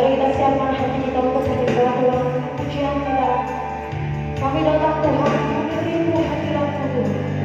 Mari kita siapkan hati kita untuk menyembah Tuhan, pujian kita. Kami datang Tuhan, kami rindu hadirat-Mu Tuhan.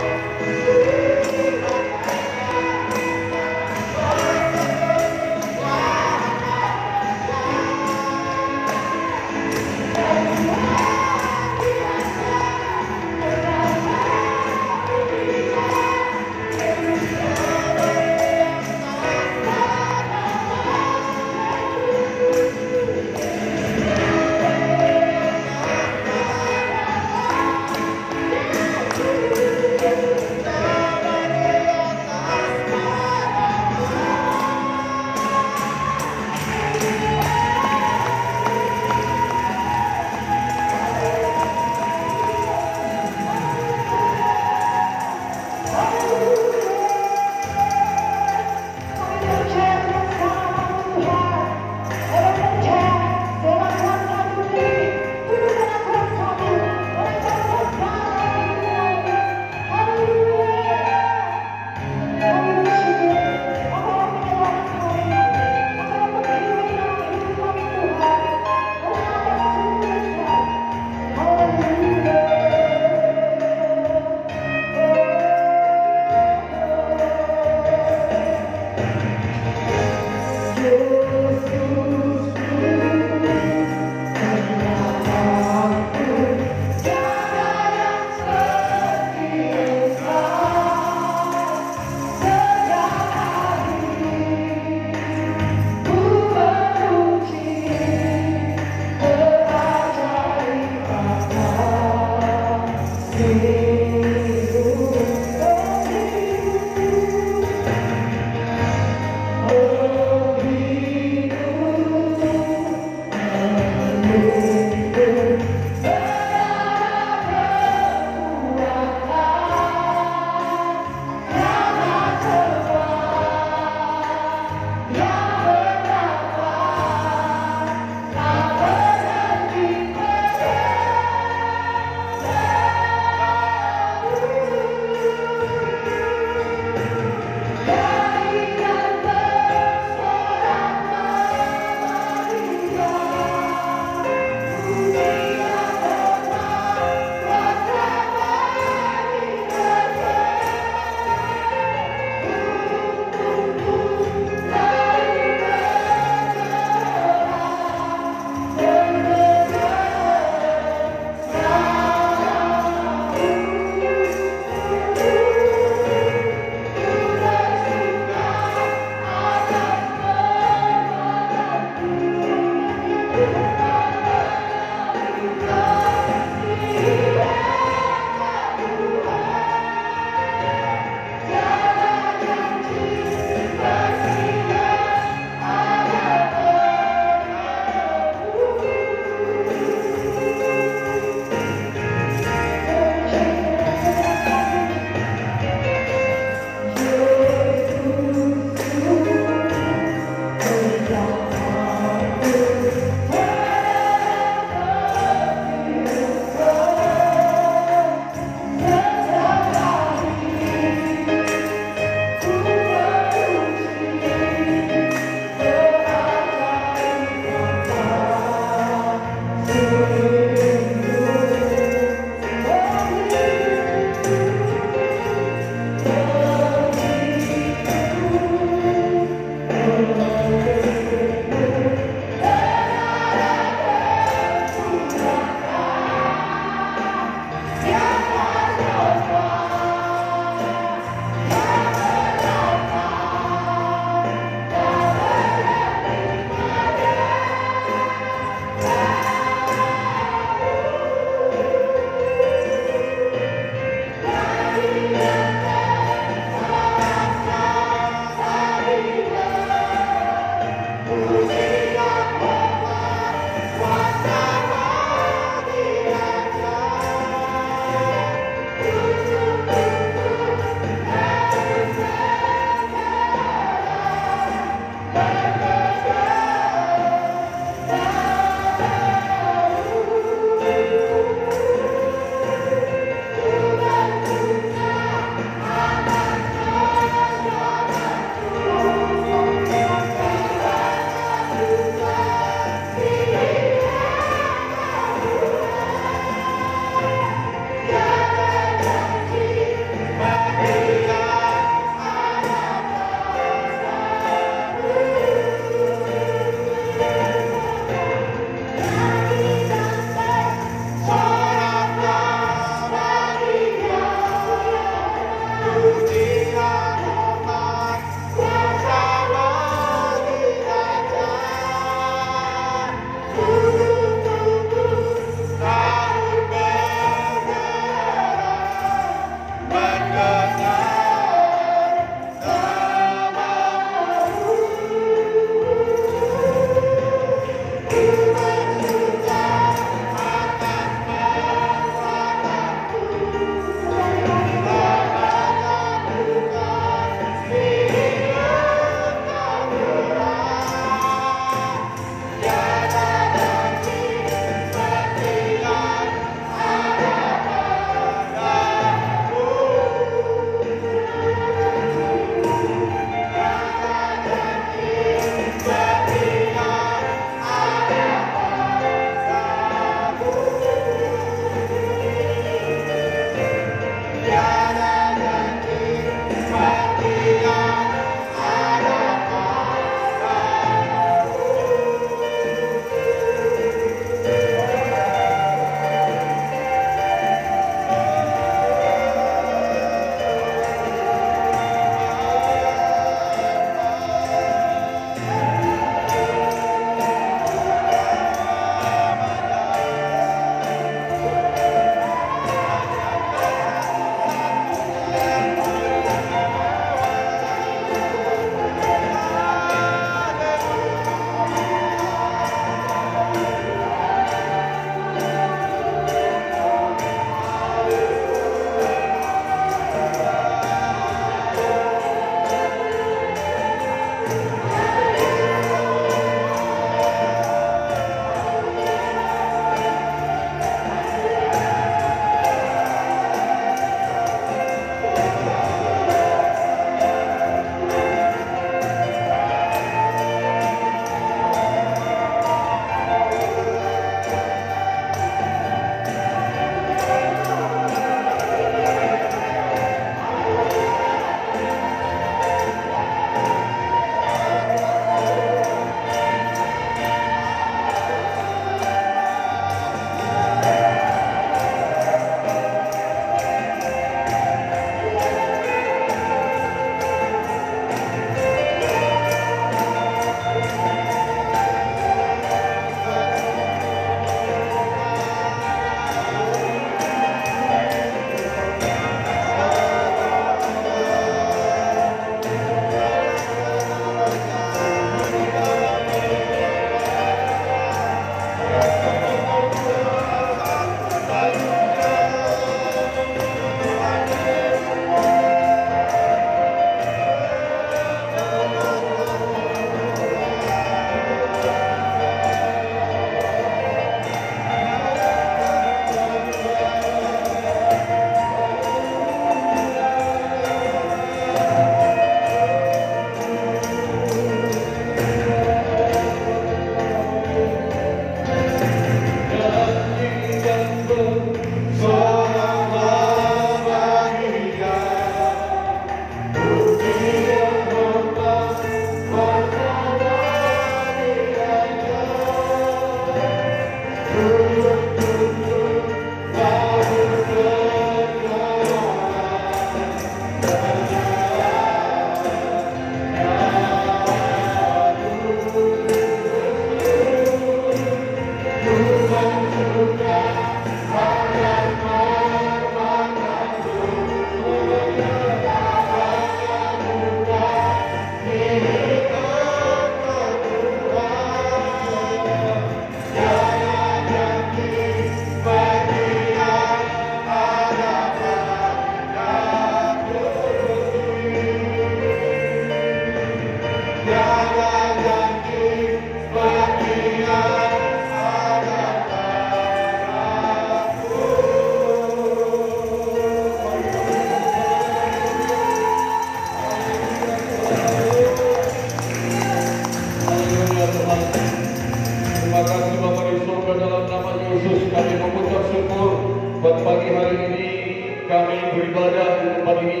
tempat ini,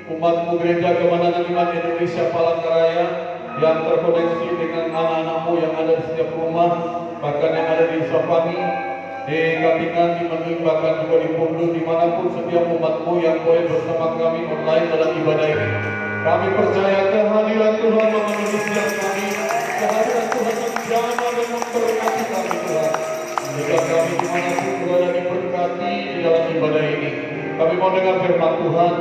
umatmu gereja Kemenangan Iman Indonesia Palangkaraya yang terkoneksi dengan anak-anakmu yang ada di setiap rumah, bahkan yang ada di Sapani, di Katingan, di Mening, bahkan juga di Pundu, dimanapun setiap umatmu yang boleh bersama kami online dalam ibadah ini. Kami percaya kehadiran Tuhan memenuhi setiap kami, kehadiran Tuhan menjamah dan memberkati kami Tuhan. Jika kami dimanapun berada diberkati di dalam ibadah ini, kami mau dengar firman Tuhan.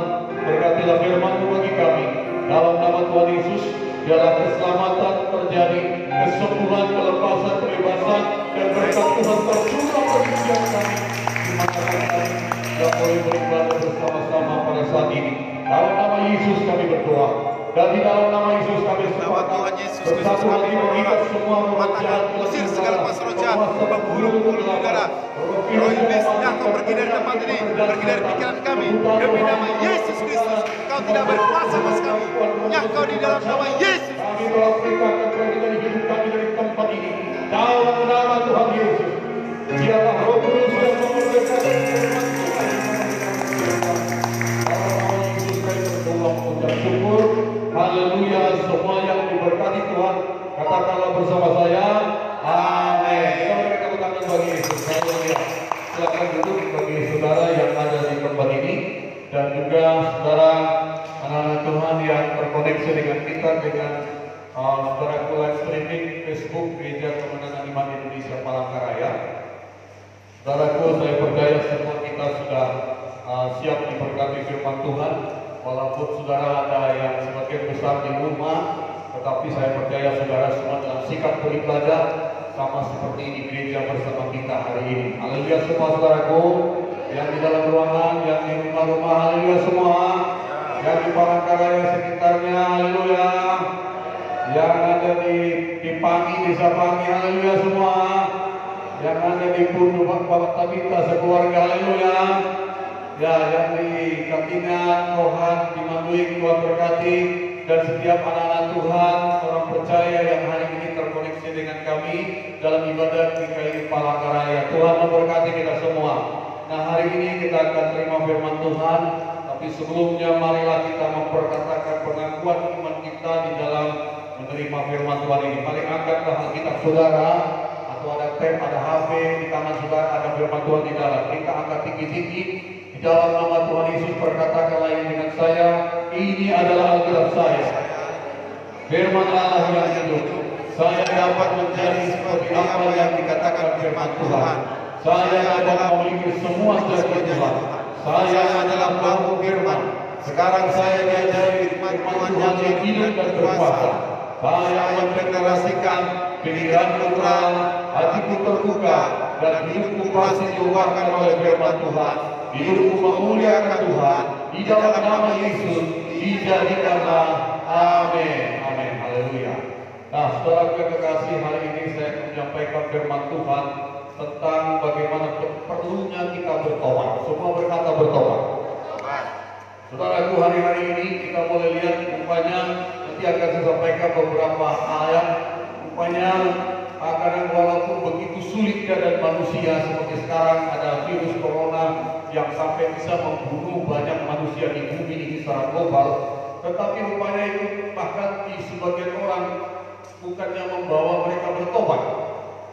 Berkatilah firman-Mu bagi kami. Dalam nama Tuhan Yesus, biarlah keselamatan terjadi, kesembuhan, kelepasan, kebebasan, dan berkat Tuhan tercurah bagi setiap kami. Terima kasih kami yang boleh beribadah bersama-sama pada saat ini. Dalam nama Yesus kami berdoa. Dan di dalam nama Yesus kami sepakat bersatu hati mengikat semua roh jahat, usir segala kuasa roh jahat, pemburu udara, roh iblis yang kau pergi dari tempat ini, pergi dari pikiran kami. Demi nama Yesus Kristus, kau tidak berkuasa atas kami. Ya kau di dalam nama Yesus. Kami telah perintahkan pergi dari hidup kami dari tempat ini. Dalam nama Tuhan Yesus, biarlah Roh Kudus yang memberkati firman Tuhan. Dalam nama Yesus kami berdoa mengucap syukur. Haleluya, semua yang diberkati Tuhan, katakanlah bersama saya, amin. Kita berikan tepuk tangan bagi Yesus. Haleluya. Silakan duduk bagi saudara yang ada di tempat ini, dan juga saudara anak-anak Tuhan yang terkoneksi dengan kita, dengan saudara live streaming Facebook Gereja Kemenangan Iman Indonesia Palangkaraya. Saudaraku, saya percaya semua kita sudah siap diberkati firman Tuhan. Walaupun saudara ada yang sebagian besar di rumah, tetapi saya percaya saudara semua dalam sikap beribadah sama seperti di gereja bersama kita hari ini. Haleluya semua saudaraku, yang di dalam ruangan, yang di rumah-rumah, haleluya semua, yang di Palangkaraya sekitarnya, haleluya, yang ada di Pangi, desa Pangi, haleluya semua, yang ada di Pundu, Bapak Tabita sekeluarga, haleluya. Ya, yang di Katingan, Rohan, di Manduing, Tuhan berkati, dan setiap anak-anak Tuhan, orang percaya yang hari ini terkoneksi dengan kami dalam ibadah GKI Palangkaraya. Tuhan memberkati kita semua. Nah, hari ini kita akan terima firman Tuhan, tapi sebelumnya marilah kita memperkatakan pengakuan iman kita di dalam menerima firman Tuhan ini. Mari angkatlah Alkitab saudara, atau ada pen, ada HP di tangan saudara, ada firman Tuhan di dalam. Kita angkat tinggi-tinggi. Di dalam nama Tuhan Yesus berkatakanlah ini dengan saya, ini adalah Alkitab saya. Firman Allah yang hidup. Saya dapat menjadi seperti apa yang dikatakan firman Tuhan. Saya dapat memiliki semua dari Tuhan. Saya adalah pelaku firman. Sekarang saya diajari firman Tuhan yang hidup dan berkuasa. Saya mendeklarasikan pikiranku terang, hatiku terbuka, dan hidupku pasti diubahkan oleh firman Tuhan. Hidupku memuliakan Tuhan. Di dalam nama Yesus dijadikanlah. Amin. Amin. Haleluya. Nah, saudara kekasih, hari ini saya menyampaikan firman Tuhan tentang bagaimana perlunya kita bertobat. Semua berkata bertobat. Saudaraku, hari-hari ini kita boleh lihat rupanya, nanti akan saya sampaikan beberapa ayat. Rupanya kadang walaupun begitu sulit keadaan manusia seperti sekarang, ada virus corona yang sampai bisa membunuh banyak manusia di bumi ini secara global, tetapi rupanya itu bahkan di sebagian orang bukannya membawa mereka bertobat.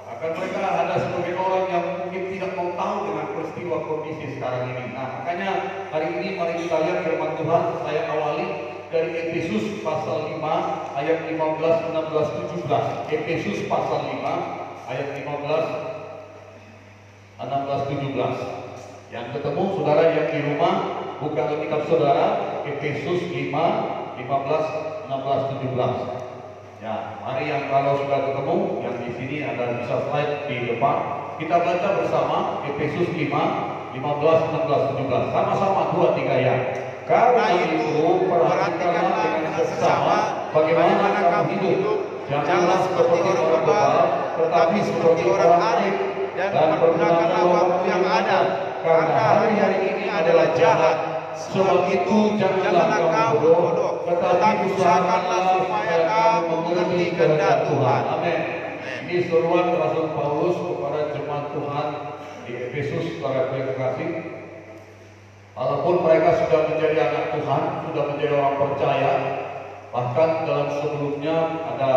Bahkan mereka ada sebagian orang yang mungkin tidak mau tahu dengan peristiwa kondisi sekarang ini. Nah, makanya hari ini mari kita lihat firman Tuhan. Saya awali dari Efesus pasal 5 ayat 15, 16, 17. Efesus pasal 5 ayat 15, 16, 17. Yang ketemu saudara yang di rumah, buka Alkitab saudara, Efesus 5, 15, 16, 17. Ya, mari yang kalau sudah ketemu, yang di sini ada bisa slide di depan. Kita baca bersama Efesus 5, 15, 16, 17. Sama-sama 2, 3 ya. Karena itu perhatikanlah dengan sesama bagaimana kamu hidup. Janganlah seperti orang bebal, tetapi seperti orang alim, dan pergunakanlah waktu yang ada. Karena hari-hari ini adalah jahat. Sebab itu janganlah kamu bodoh, tetapi usahakanlah supaya kamu mengerti kehendak Tuhan. Amin. Ini seruan Rasul Paulus kepada jemaat Tuhan di Efesus, para yang terkasih. Walaupun mereka sudah menjadi anak Tuhan, sudah menjadi orang percaya, bahkan dalam sebelumnya ada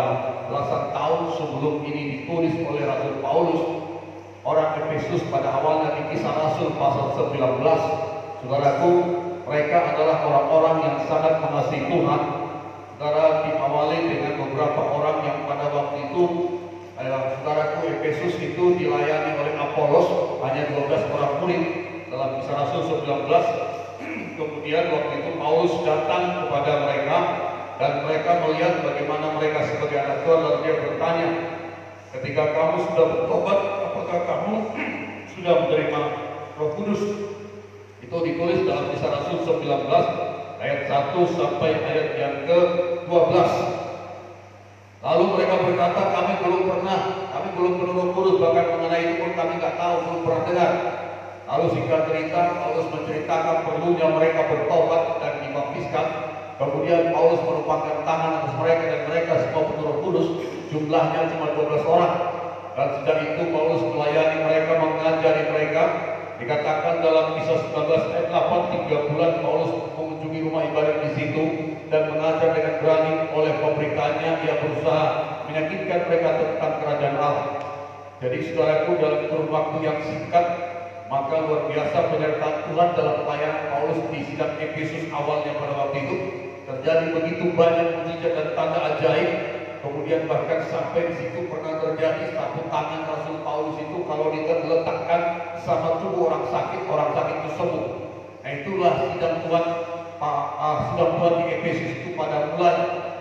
belasan tahun sebelum ini ditulis oleh Rasul Paulus, orang Efesus pada awalnya di Kisah Rasul pasal 19, saudaraku, mereka adalah orang-orang yang sangat mengasihi Tuhan. Saudara, diawali dengan beberapa orang yang pada waktu itu, saudaraku, Efesus itu dilayani oleh Apolos, hanya 12 orang murid dalam Kisah Rasul 19. Kemudian waktu itu Paulus datang kepada mereka dan mereka melihat bagaimana mereka sebagai anak Tuhan, lalu dia bertanya, ketika kamu sudah bertobat, apakah kamu sudah menerima Roh Kudus? Itu ditulis dalam Kisah Rasul 19 ayat 1 sampai ayat yang ke-12. Lalu mereka berkata, kami belum penuh Roh Kudus, bahkan mengenai itu pun kami nggak tahu, belum pernah dengar. Lalu singkat cerita, Paulus menceritakan perlunya mereka bertobat dan dibaptiskan. Kemudian Paulus menumpangkan tangan atas mereka dan mereka semua penuh Roh Kudus. Jumlahnya cuma 12 orang. Dan sejak itu Paulus melayani mereka, mengajari mereka. Dikatakan dalam Kisah 19 ayat 8, 3 bulan Paulus mengunjungi rumah ibadat di situ dan mengajar dengan berani. Oleh pemberitannya ia berusaha meyakinkan mereka tentang kerajaan Allah. Jadi saudaraku, dalam kurun waktu yang singkat, maka luar biasa penyertaan Tuhan dalam pelayanan Paulus di sidang Efesus awalnya pada waktu itu. Terjadi begitu banyak mujizat dan tanda ajaib. Kemudian bahkan sampai di situ pernah terjadi satu tangan Rasul Paulus itu kalau diletakkan sama tubuh orang sakit itu sembuh. Nah, itulah sidang Tuhan di Efesus itu pada mulanya.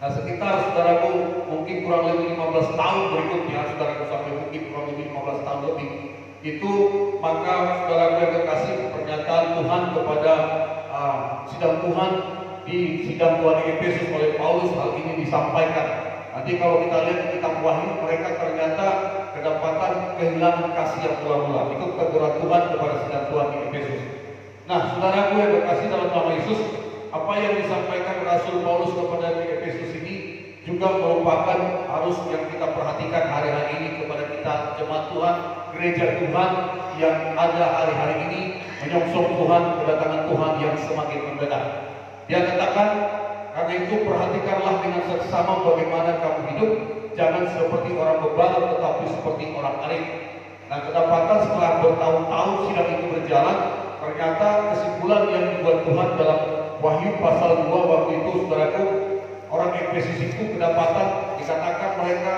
Nah, sekitar saudaraku mungkin kurang lebih 15 tahun berikutnya, saudaraku, sampai mungkin kurang lebih 15 tahun lebih, itu maka saudaraku yang kekasih, pernyataan Tuhan kepada sidang Tuhan di sidang Tuhan di Efesus oleh Paulus, hal ini disampaikan. Nanti kalau kita lihat di kitab Wahyu, mereka ternyata kedapatan kehilangan kasih yang mula-mula. Itu teguran Tuhan kepada sidang Tuhan di Efesus. Nah, saudaraku yang kekasih dalam nama Yesus, apa yang disampaikan Rasul Paulus kepada di Efesus ini juga merupakan harus yang kita perhatikan hari-hari ini kepada kita jemaat Tuhan, gereja Tuhan yang ada hari-hari ini menyongsong Tuhan, kedatangan Tuhan yang semakin mendekat. Dia katakan, karena itu perhatikanlah dengan seksama bagaimana kamu hidup, jangan seperti orang bebal tetapi seperti orang alim. Nah, kedapatan setelah bertahun-tahun sidang itu berjalan, ternyata kesimpulan yang dibuat Tuhan dalam Wahyu pasal 2 waktu itu, saudaraku, orang Efesus itu kedapatan dikatakan mereka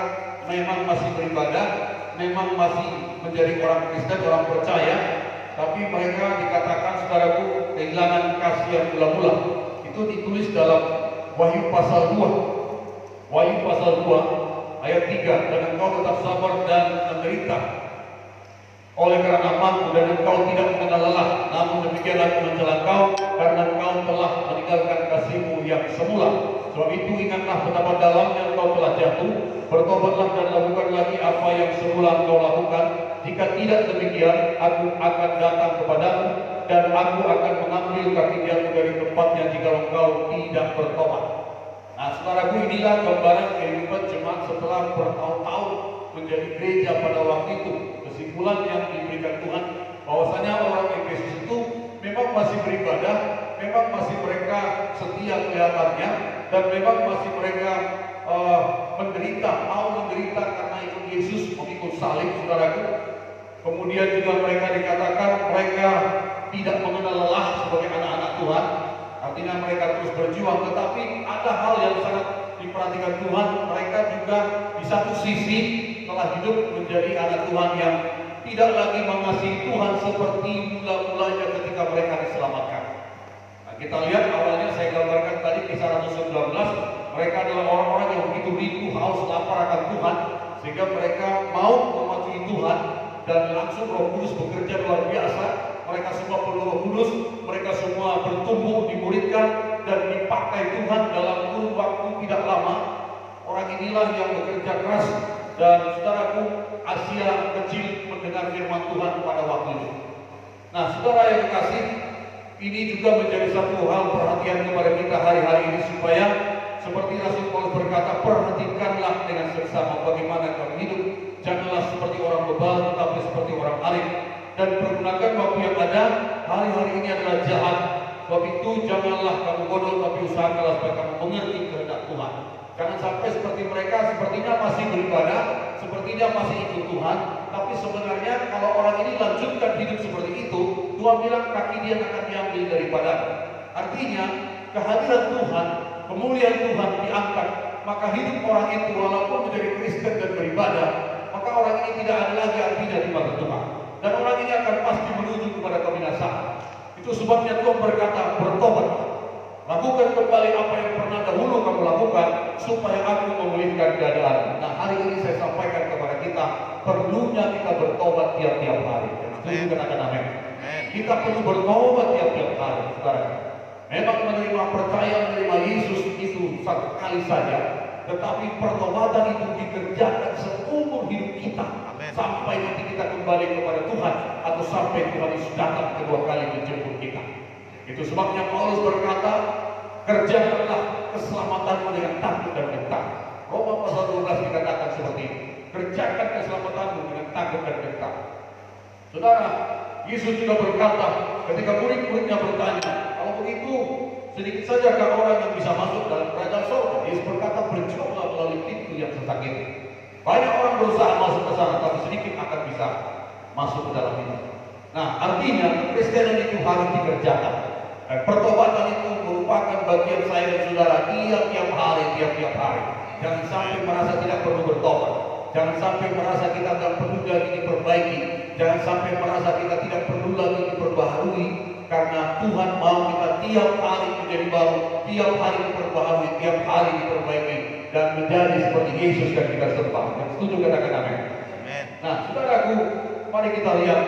memang masih beribadah, memang masih menjadi orang Kristen, orang percaya, tapi mereka dikatakan, saudaraku, kehilangan kasih yang mula-mula. Itu ditulis dalam Wahyu pasal 2. Wahyu pasal 2 ayat 3, dan engkau tetap sabar dan menderita oleh karena namaku, dan engkau tidak mengenal lelah. Namun demikian aku mencela engkau, karena engkau telah meninggalkan kasihmu yang semula. Sebab itu ingatlah betapa dalamnya engkau telah jatuh. Bertobatlah dan lakukan lagi apa yang semula engkau lakukan. Jika tidak demikian, aku akan datang kepadamu, dan aku akan mengambil kaki jatuh dari tempatnya jika engkau tidak bertobat. Nah, saudaraku, inilah gambaran kehidupan jemaat setelah bertahun-tahun menjadi gereja pada waktu itu. Kesimpulan yang diberikan Tuhan bahwasanya orang Efesus itu memang masih beribadah, memang masih mereka setia kelihatannya, dan memang masih mereka mau menderita karena ikut Yesus, mengikut salib, saudaraku. Kemudian juga mereka dikatakan mereka tidak mengenal lelah sebagai anak-anak Tuhan. Artinya mereka terus berjuang, tetapi ada hal yang sangat diperhatikan Tuhan. Mereka juga di satu sisi telah hidup menjadi anak Tuhan yang tidak lagi mengasihi Tuhan seperti mula-mulanya ketika mereka diselamatkan. Nah, kita lihat awalnya saya gambarkan tadi Kisah Rasul 19, mereka adalah orang-orang yang begitu rindu, haus, lapar akan Tuhan, sehingga mereka mau mematuhi Tuhan, dan langsung Roh Kudus bekerja luar biasa. Mereka semua penuh Roh Kudus, mereka semua bertumbuh, dimuridkan, dan dipakai Tuhan dalam kurun waktu tidak lama. Orang inilah yang bekerja keras, dan saudaraku, Asia kecil mendengar firman Tuhan pada waktu itu. Nah, saudara yang kekasih, ini juga menjadi satu hal perhatian kepada kita hari-hari ini, supaya seperti Rasul Paulus berkata, perhatikanlah dengan seksama bagaimana kamu hidup. Janganlah seperti orang bebal, tetapi seperti orang alim. dan pergunakan waktu yang ada. Hari-hari ini adalah jahat. Sebab itu janganlah kamu bodoh, tapi usahakanlah supaya kamu mengerti kehendak Tuhan. Jangan sampai seperti mereka, sepertinya masih beribadah, sepertinya masih ikut Tuhan, tapi sebenarnya kalau orang ini lanjutkan hidup seperti itu, Tuhan bilang kaki dia akan diambil daripada. Artinya kehadiran Tuhan, kemuliaan Tuhan diangkat, maka hidup orang itu walaupun menjadi Kristen dan beribadah, maka orang ini tidak ada lagi artinya di mata Tuhan, dan orang ini akan pasti menuju kepada kebinasaan. Itu sebabnya Tuhan berkata, bertobat, lakukan kembali apa yang pernah dahulu kamu lakukan, supaya aku memulihkan keadaan. Nah, hari ini saya sampaikan kepada kita, perlunya kita bertobat tiap-tiap hari. Setuju katakan amin. Kita perlu bertobat tiap-tiap hari, saudara. Memang menerima, percaya menerima Yesus itu satu kali saja, tetapi pertobatan itu dikerjakan seumur hidup kita. Sampai nanti kita kembali kepada Tuhan, atau sampai Tuhan Yesus datang kedua kali menjemput kita. Itu sebabnya Paulus berkata, kerjakanlah keselamatanmu dengan takut dan gentar. Roma pasal 12 dikatakan seperti ini. Kerjakan keselamatanmu dengan takut dan gentar. Saudara, Yesus juga berkata ketika murid-muridnya bertanya, kalau begitu sedikit sajakah orang yang bisa masuk dalam kerajaan surga? Yesus berkata, berjuanglah melalui pintu yang sesak itu. Banyak orang berusaha masuk ke sana, tapi sedikit akan bisa masuk ke dalam itu. Nah, artinya Kristen itu harus dikerjakan. Pertobatan itu merupakan bagian saya dan saudara tiap-tiap hari. Jangan sampai merasa tidak perlu bertobat. Jangan sampai merasa kita tidak perlu lagi diperbaiki. Jangan sampai merasa kita tidak perlu lagi diperbaharui. Karena Tuhan mau kita tiap hari menjadi baru, tiap hari diperbaharui, tiap hari diperbaiki, dan menjadi seperti Yesus yang kita sembah. Yang setuju katakan amin. Nah, saudaraku, mari kita lihat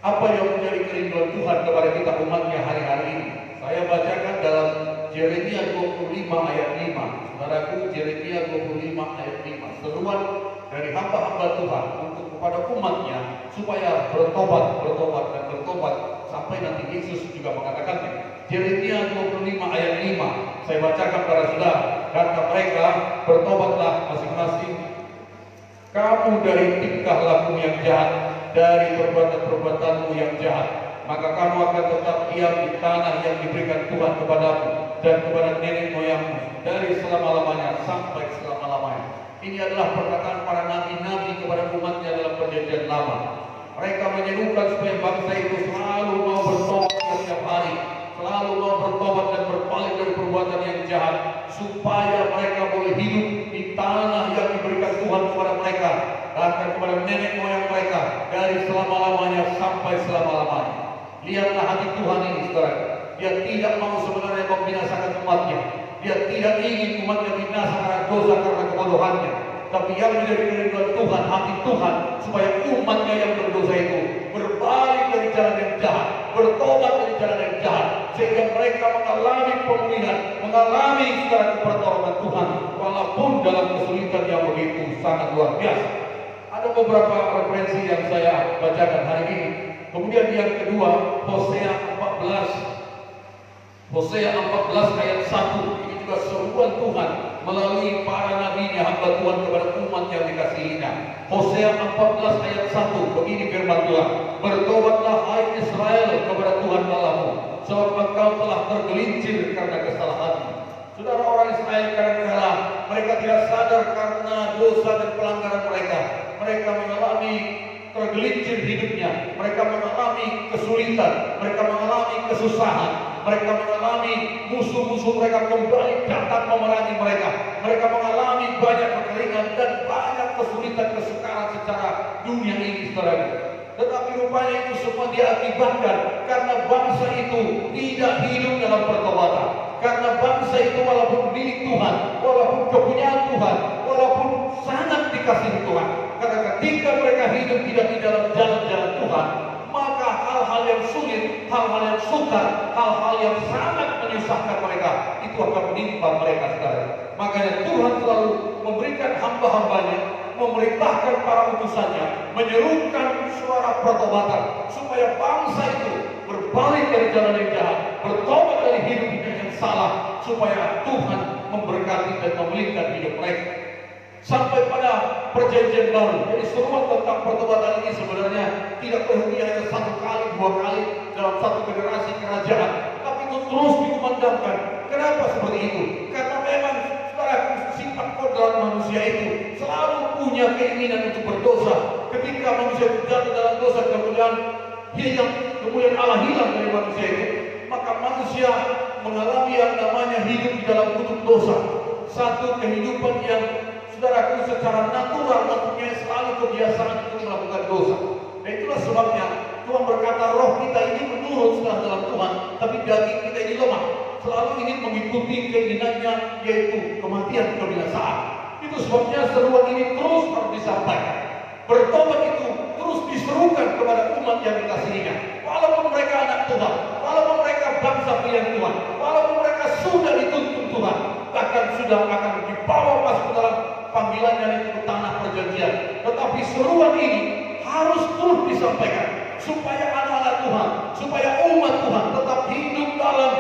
apa yang menjadi kerinduan Tuhan kepada kita umatnya hari-hari ini. Saya bacakan dalam Yeremia 25 ayat 5. Saudaraku, Yeremia 25 ayat 5. Seruan dari hamba-hamba Tuhan untuk kepada umatnya supaya bertobat dan bertobat sampai nanti Yesus juga mengatakannya. Yeremia 25 ayat 5. Saya bacakan pada saudara. Kata mereka, bertobatlah masing-masing kamu dari tingkah laku yang jahat, dari perbuatan-perbuatanmu yang jahat, maka kamu akan tetap diam di tanah yang diberikan Tuhan kepadamu dan kepada nenek moyangmu dari selama-lamanya sampai selama-lamanya. Ini adalah perkataan para nabi-nabi kepada umatnya dalam perjanjian lama. Mereka menyerukan supaya bangsa itu selalu mau bertobat setiap hari, selalu mau bertobat dan berpaling dari perbuatan yang jahat, supaya mereka boleh hidup di tanah yang diberikan Tuhan kepada mereka, bahkan kepada nenek moyang mereka dari selama-lamanya sampai selama-lamanya. Lihatlah hati Tuhan ini, saudara. Dia tidak mau sebenarnya membinasakan umatnya. Dia tidak ingin umatnya binasa karena dosa, karena kebodohannya. Tapi yang menjadi kerinduan Tuhan, hati Tuhan, supaya umatnya yang berdosa itu berbalik dari jalan yang jahat, bertobat dari jalan yang jahat, sehingga mereka mengalami pemulihan, mengalami segala pertolongan Tuhan, walaupun dalam kesulitan yang begitu sangat luar biasa. Ada beberapa referensi yang saya bacakan hari ini. Kemudian yang kedua, Hosea 14 ayat 1. Ini juga seruan Tuhan melalui para nabinya, hamba Tuhan kepada umat yang dikasihinya. Hosea 14 ayat 1, begini firman Tuhan, bertobatlah hai Israel kepada Tuhan Allahmu, sebab engkau telah tergelincir karena kesalahanmu. Saudara, orang Israel kadang-kadang mereka tidak sadar karena dosa dan pelanggaran mereka. Mereka mengalami tergelincir hidupnya, mereka mengalami kesulitan, mereka mengalami kesusahan, mereka mengalami musuh-musuh mereka kembali datang memerangi mereka. Mereka mengalami banyak kekeringan dan banyak kesulitan, kesukaran secara dunia ini, saudara. Tetapi rupanya itu semua diakibatkan karena bangsa itu tidak hidup dalam pertobatan. Karena bangsa itu walaupun milik Tuhan, walaupun kepunyaan Tuhan, walaupun sangat dikasihi Tuhan, karena ketika mereka hidup tidak di dalam jalan-jalan Tuhan, maka hal-hal yang sulit, hal-hal yang sukar, hal-hal yang sangat menyusahkan mereka, itu akan menimpa mereka, saudara. Makanya Tuhan selalu memberikan hamba-hambanya, memerintahkan para utusannya, menyerukan suara pertobatan, supaya bangsa itu berbalik dari jalan yang jahat, bertobat dari hidup yang salah, supaya Tuhan memberkati dan memulihkan hidup mereka. sampai pada perjanjian baru. Jadi seruan tentang pertobatan ini sebenarnya tidak berhenti hanya satu kali, dua kali dalam satu generasi kerajaan, tapi itu terus dikumandangkan. Kenapa seperti itu? Karena memang saudara, sifat kodrat manusia itu selalu punya keinginan untuk berdosa. Ketika manusia jatuh dalam dosa, kemudian Allah hilang dari manusia itu, maka manusia mengalami yang namanya hidup di dalam kutuk dosa. Satu kehidupan yang saudaraku secara natural mempunyai selalu kebiasaan untuk melakukan dosa. Dan itulah sebabnya Tuhan berkata roh kita ini menurut setelah dalam Tuhan, tapi daging kita ini lemah, selalu ingin mengikuti keinginannya, yaitu kematian, kebinasaan. Itu sebabnya seruan ini terus harus disampaikan. Bertobat itu terus diserukan kepada umat yang dikasihinya. Walaupun mereka anak Tuhan, walaupun mereka bangsa pilihan Tuhan, walaupun mereka sudah dituntun Tuhan, bahkan sudah akan dibawa masuk dalam panggilannya itu tanah perjanjian. Tetapi seruan ini harus terus disampaikan supaya anak-anak Tuhan, supaya umat Tuhan tetap hidup dalam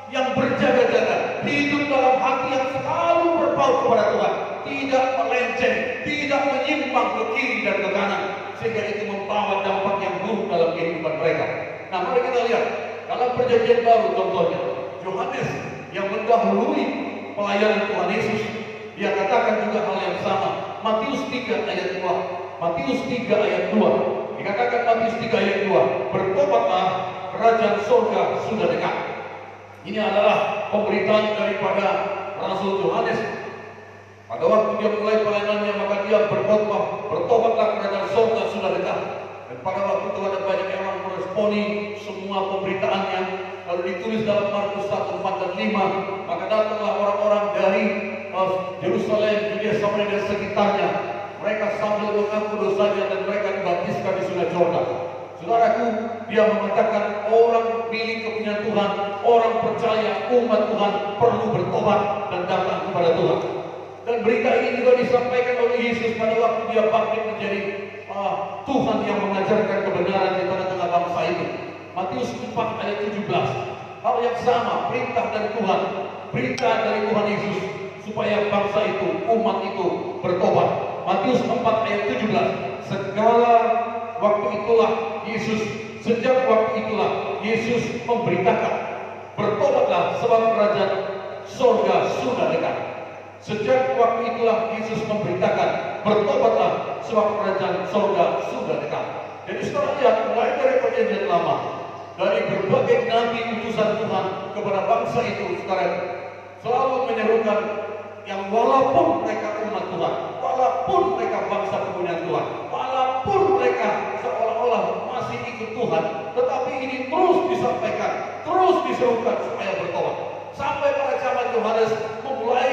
yang berjaga-jaga, hidup dalam hati yang selalu berpaut kepada Tuhan, tidak melenceng, tidak menyimpang ke kiri dan ke kanan, sehingga itu membawa dampak yang buruk dalam kehidupan mereka. Nah, mari kita lihat dalam perjanjian baru, contohnya Yohanes yang mendahului pelayanan Tuhan Yesus, dia katakan juga hal yang sama. Matius 3 ayat 2. Matius 3 ayat 2. Dikatakan Matius 3 ayat 2, bertobatlah, kerajaan surga sudah dekat. Ini adalah pemberitaan daripada Rasul Yohanes. Pada waktu dia mulai pelayanannya, maka dia berkhotbah, bertobatlah, kerajaan surga sudah dekat. Dan pada waktu itu ada banyak orang meresponi semua pemberitaannya. Lalu ditulis dalam Markus 1, 4 dan 5, maka datanglah orang-orang dari Yerusalem, Judea, Samaria dan sekitarnya. Mereka sambil mengaku dosanya dan mereka dibaptiskan di Sungai Yordan. Saudaraku, dia mengatakan orang milik kepunyaan Tuhan, orang percaya umat Tuhan perlu bertobat dan datang kepada Tuhan. Dan berita ini juga disampaikan oleh Yesus pada waktu dia bangkit menjadi Tuhan yang mengajarkan kebenaran di tengah-tengah bangsa itu. Matius 4 ayat 17. Hal yang sama, perintah dari Tuhan, berita dari Tuhan Yesus supaya bangsa itu, umat itu bertobat. Matius 4 ayat 17. Sejak waktu itulah Yesus memberitakan, bertobatlah sebab kerajaan surga sudah dekat. Sejak waktu itulah Yesus memberitakan, bertobatlah sebab kerajaan surga sudah dekat. Jadi setelah lihat mulai dari perjanjian lama, dari berbagai nabi utusan Tuhan kepada bangsa itu sekarang selalu menyerukan yang walaupun mereka umat Tuhan, walaupun mereka bangsa kepunyaan Tuhan, walaupun mereka seolah-olah masih ikut Tuhan, tetapi ini terus disampaikan, terus diserukan supaya bertobat. Sampai pada zaman Yohanes memulai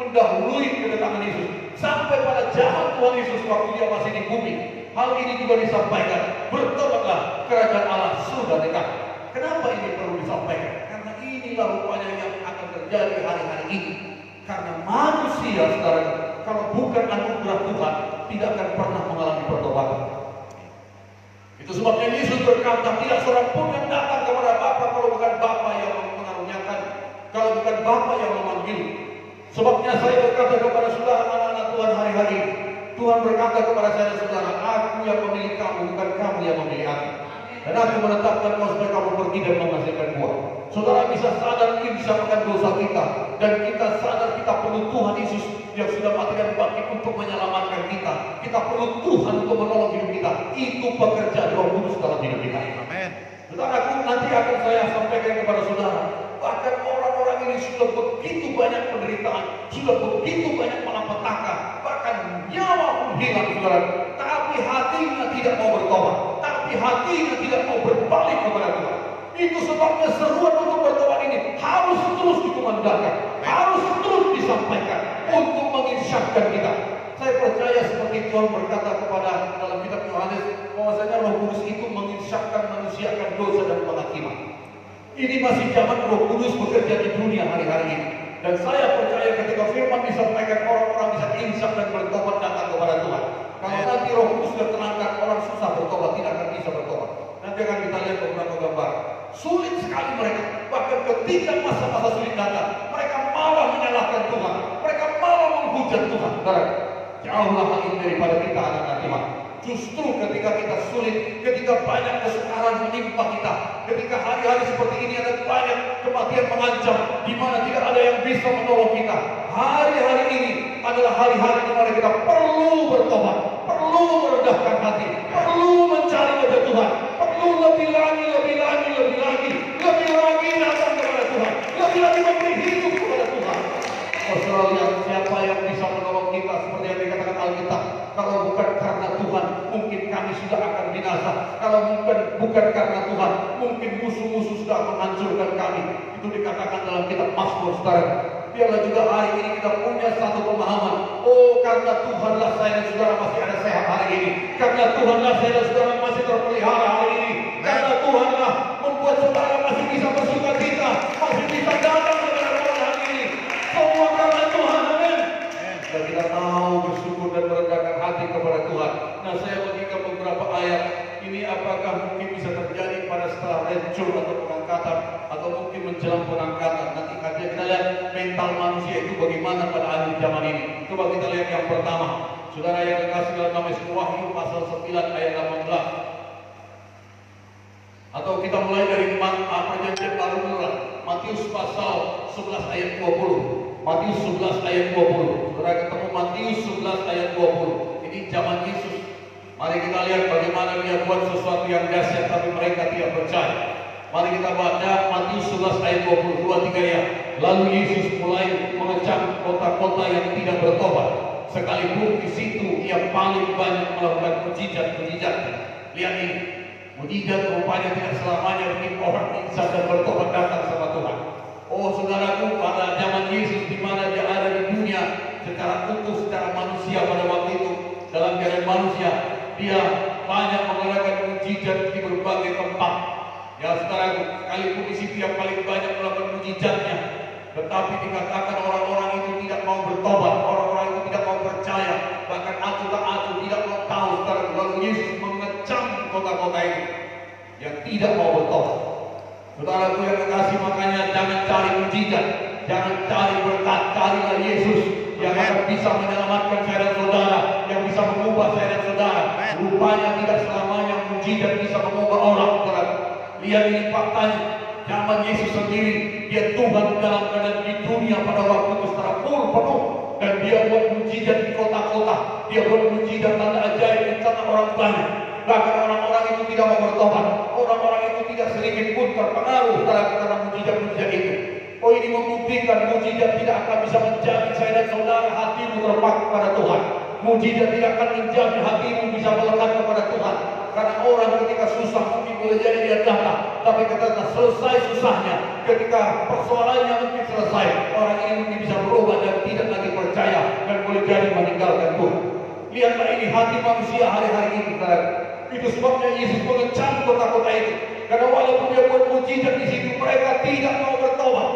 mendahului kedatangan Yesus, sampai pada zaman Tuhan Yesus waktu dia masih di bumi, hal ini juga disampaikan, bertobatlah, kerajaan Allah sudah dekat. Kenapa ini perlu disampaikan? Karena inilah rupanya yang akan terjadi hari-hari ini. Karena manusia sekarang, kalau bukan anugerah Tuhan, tidak akan pernah mengalami pertobatan. Itu sebabnya Yesus berkata, tidak seorang pun yang datang kepada Bapa kalau bukan Bapa yang mengaruniakan, kalau bukan Bapa yang memanggil. Sebabnya saya berkata kepada saudara anak-anak Tuhan hari-hari ini, Tuhan berkata kepada saya dan saudara, aku yang memilih kamu, bukan kamu yang memilih aku. Dan aku menetapkan kau supaya kamu pergi dan menghasilkan buah. Saudara bisa sadar ini disamakan dosa kita, dan kita sadar kita perlu Tuhan Yesus yang sudah mati dan bangkit untuk menyelamatkan kita. Kita perlu Tuhan untuk menolong hidup kita. Itu pekerjaan Roh Kudus dalam hidup kita. Amin. Saudaraku, nanti akan saya sampaikan kepada saudara, bahkan orang-orang ini sudah begitu banyak penderitaan, sudah begitu banyak malapetaka, bahkan nyawa pun hilang, saudara. Tapi hatinya tidak mau bertobat, tapi hatinya tidak mau berbalik kepada Tuhan. Itu sebabnya seruan untuk bertobat ini harus terus dikumandangkan, harus terus disampaikan untuk menginsyafkan kita. Saya percaya seperti Tuhan berkata kepada dalam kitab Yohanes, bahwasanya Roh Kudus itu menginsyafkan manusia akan dosa dan penghakiman. Ini masih zaman Roh Kudus bekerja di dunia hari-hari ini. Dan saya percaya ketika firman disampaikan, orang-orang bisa insaf dan bertobat datang kepada Tuhan. Kalau nanti Roh Kudus sudah terangkat, orang susah bertobat, tidak akan bisa bertobat. Nanti akan kita lihat beberapa gambar. Sulit sekali mereka. Bahkan ketika masa-masa sulit datang, mereka malah menyalahkan Tuhan. Mereka malah menghujat hujat Tuhan. Saudara, jauhlah hal ini daripada kita anak-anak Tuhan. Justru ketika kita sulit, ketika banyak kesukaran menimpa kita, ketika hari-hari seperti ini ada banyak kematian mengancam, di mana tidak ada yang bisa menolong kita. Hari-hari ini adalah hari-hari di mana kita perlu bertobat, perlu merendahkan hati, perlu mencari wajah Tuhan, perlu lebih lagi datang kepada Tuhan, lebih lagi memberi hidup kepada Tuhan. Australia, siapa yang bisa menolong kita seperti yang dikatakan Alkitab? Kalau bukan karena Tuhan, mungkin kami sudah akan binasa. Kalau bukan karena Tuhan, mungkin musuh-musuh sudah menghancurkan kami. Itu dikatakan dalam kitab Mazmur, saudara. Biarlah juga hari ini kita punya satu pemahaman. Oh, karena Tuhanlah saya dan saudara masih ada sehat hari ini. Karena Tuhanlah saya dan saudara masih terpelihara hari ini. Karena Tuhanlah membuat saudara masih bisa bersuka cita, masih bisa datang kepada Tuhan hari ini. Semua karena Tuhan, amin. Dan kita mau bersyukur dan merendahkan hati kepada Tuhan. Nah, saya bagikan beberapa ayat. Ini apakah mungkin bisa terjadi pada setelah rencur atau pengangkatan, atau mungkin menjelang pengangkatan. Nanti kita lihat mental manusia itu bagaimana pada akhir zaman ini. Coba kita lihat yang pertama. Saudara yang kekasih dalam nama Yesus, Wahyu pasal 9 ayat 18. Atau kita mulai dari perjanjian baru dulu, Matius pasal 11 ayat 20. Matius 11 ayat 20. Saudara ketemu Matius 11 ayat 20. Ini zaman Yesus. Mari kita lihat bagaimana dia buat sesuatu yang dahsyat tapi mereka tidak percaya. Mari kita baca Matius 11 ayat 22-3 ya. Lalu Yesus mulai mengecam kota-kota yang tidak bertobat, sekalipun di situ ia paling banyak melakukan mujizat-mujizat. Lihat ini, mujizat rupanya tidak selamanya bikin orang insaf dan bertobat datang sama Tuhan. Oh saudaraku, pada zaman Yesus di mana dia ada di dunia secara utuh, secara manusia pada waktu itu, dalam keadaan manusia, dia banyak mengadakan mujizat di berbagai tempat. Ya saudaraku, sekalipun di situ yang paling banyak melakukan mujizatnya, tetapi dikatakan orang-orang itu tidak mau bertobat, orang-orang itu tidak mau percaya, bahkan aku tidak mau tahu. Saudara, lalu Yesus mengecam kota-kota itu yang tidak mau bertobat. Saudaraku yang kekasih, makanya jangan cari mujizat, jangan cari berkat, carilah Yesus yang akan bisa menyelamatkan saya dan saudara, yang bisa mengubah saya dan saudara. Rupanya tidak selamanya mujizat bisa mengubah orang, saudara. Lihat ini faktanya, zaman Yesus sendiri, dia Tuhan dalam keadaan di dunia pada waktu itu secara penuh, dan dia buat mujizat di kota-kota, dia buat mujizat tanda ajaib di sana orang banyak. Bahkan orang-orang itu tidak mau bertobat, orang-orang itu tidak sedikit pun terpengaruh karena mujizat-mujizat itu. Oh, ini membuktikan mujizat tidak akan bisa menjamin saya dan saudara hatimu terpaku kepada Tuhan. Mujizat tidak akan menjamin hatimu bisa melekat kepada Tuhan. Karena orang ketika susah mungkin boleh jadi dia datang, tapi ketika selesai susahnya, ketika persoalannya mungkin selesai, orang ini mungkin bisa berubah dan tidak lagi percaya dan boleh jadi meninggalkan Tuhan. Lihatlah ini hati manusia hari-hari ini, saudara. Itu sebabnya Yesus mengecam kota-kota itu. Karena walaupun dia buat mujizat di situ, mereka tidak mau bertobat.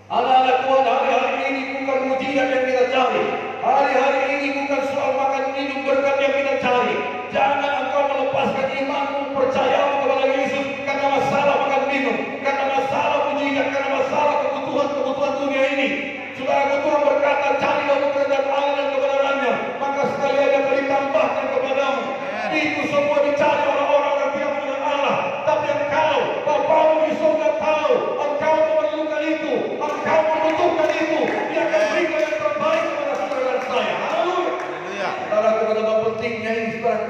Anak-anak Tuhan, hari-hari ini bukan mujizat yang kita cari. Hari-hari ini bukan soal makan minum berkat yang kita cari. Jangan engkau melepaskan imanmu, percayamu kepada Yesus karena masalah makan minum, karena masalah mujizat, karena masalah kebutuhan dunia ini. Saudara, Tuhan berkata, cari dahulu kerajaan Allah dan kebenarannya, maka sekali aja ditambahkan kepadamu. Itu semua dicari orang-orang yang tidak mengenal Allah. Tapi engkau, Bapamu di surga tahu, engkau memerlukan itu, engkau membutuhkan itu. Dia akan berikan yang terbaik kepada saudara dan saya. Haleluya. Saudara, betapa pentingnya ini, saudara.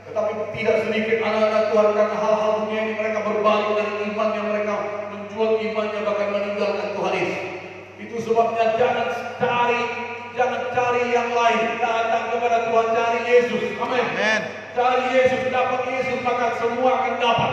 Tetapi tidak sedikit anak-anak Tuhan karena hal-hal dunia ini mereka berbalik dari imannya, mereka menjual imannya bahkan meninggalkan Tuhan Yesus. Itu sebabnya jangan cari yang lain, datang kepada Tuhan, cari Yesus. Amin. Cari Yesus, dapat Yesus maka semua akan dapat.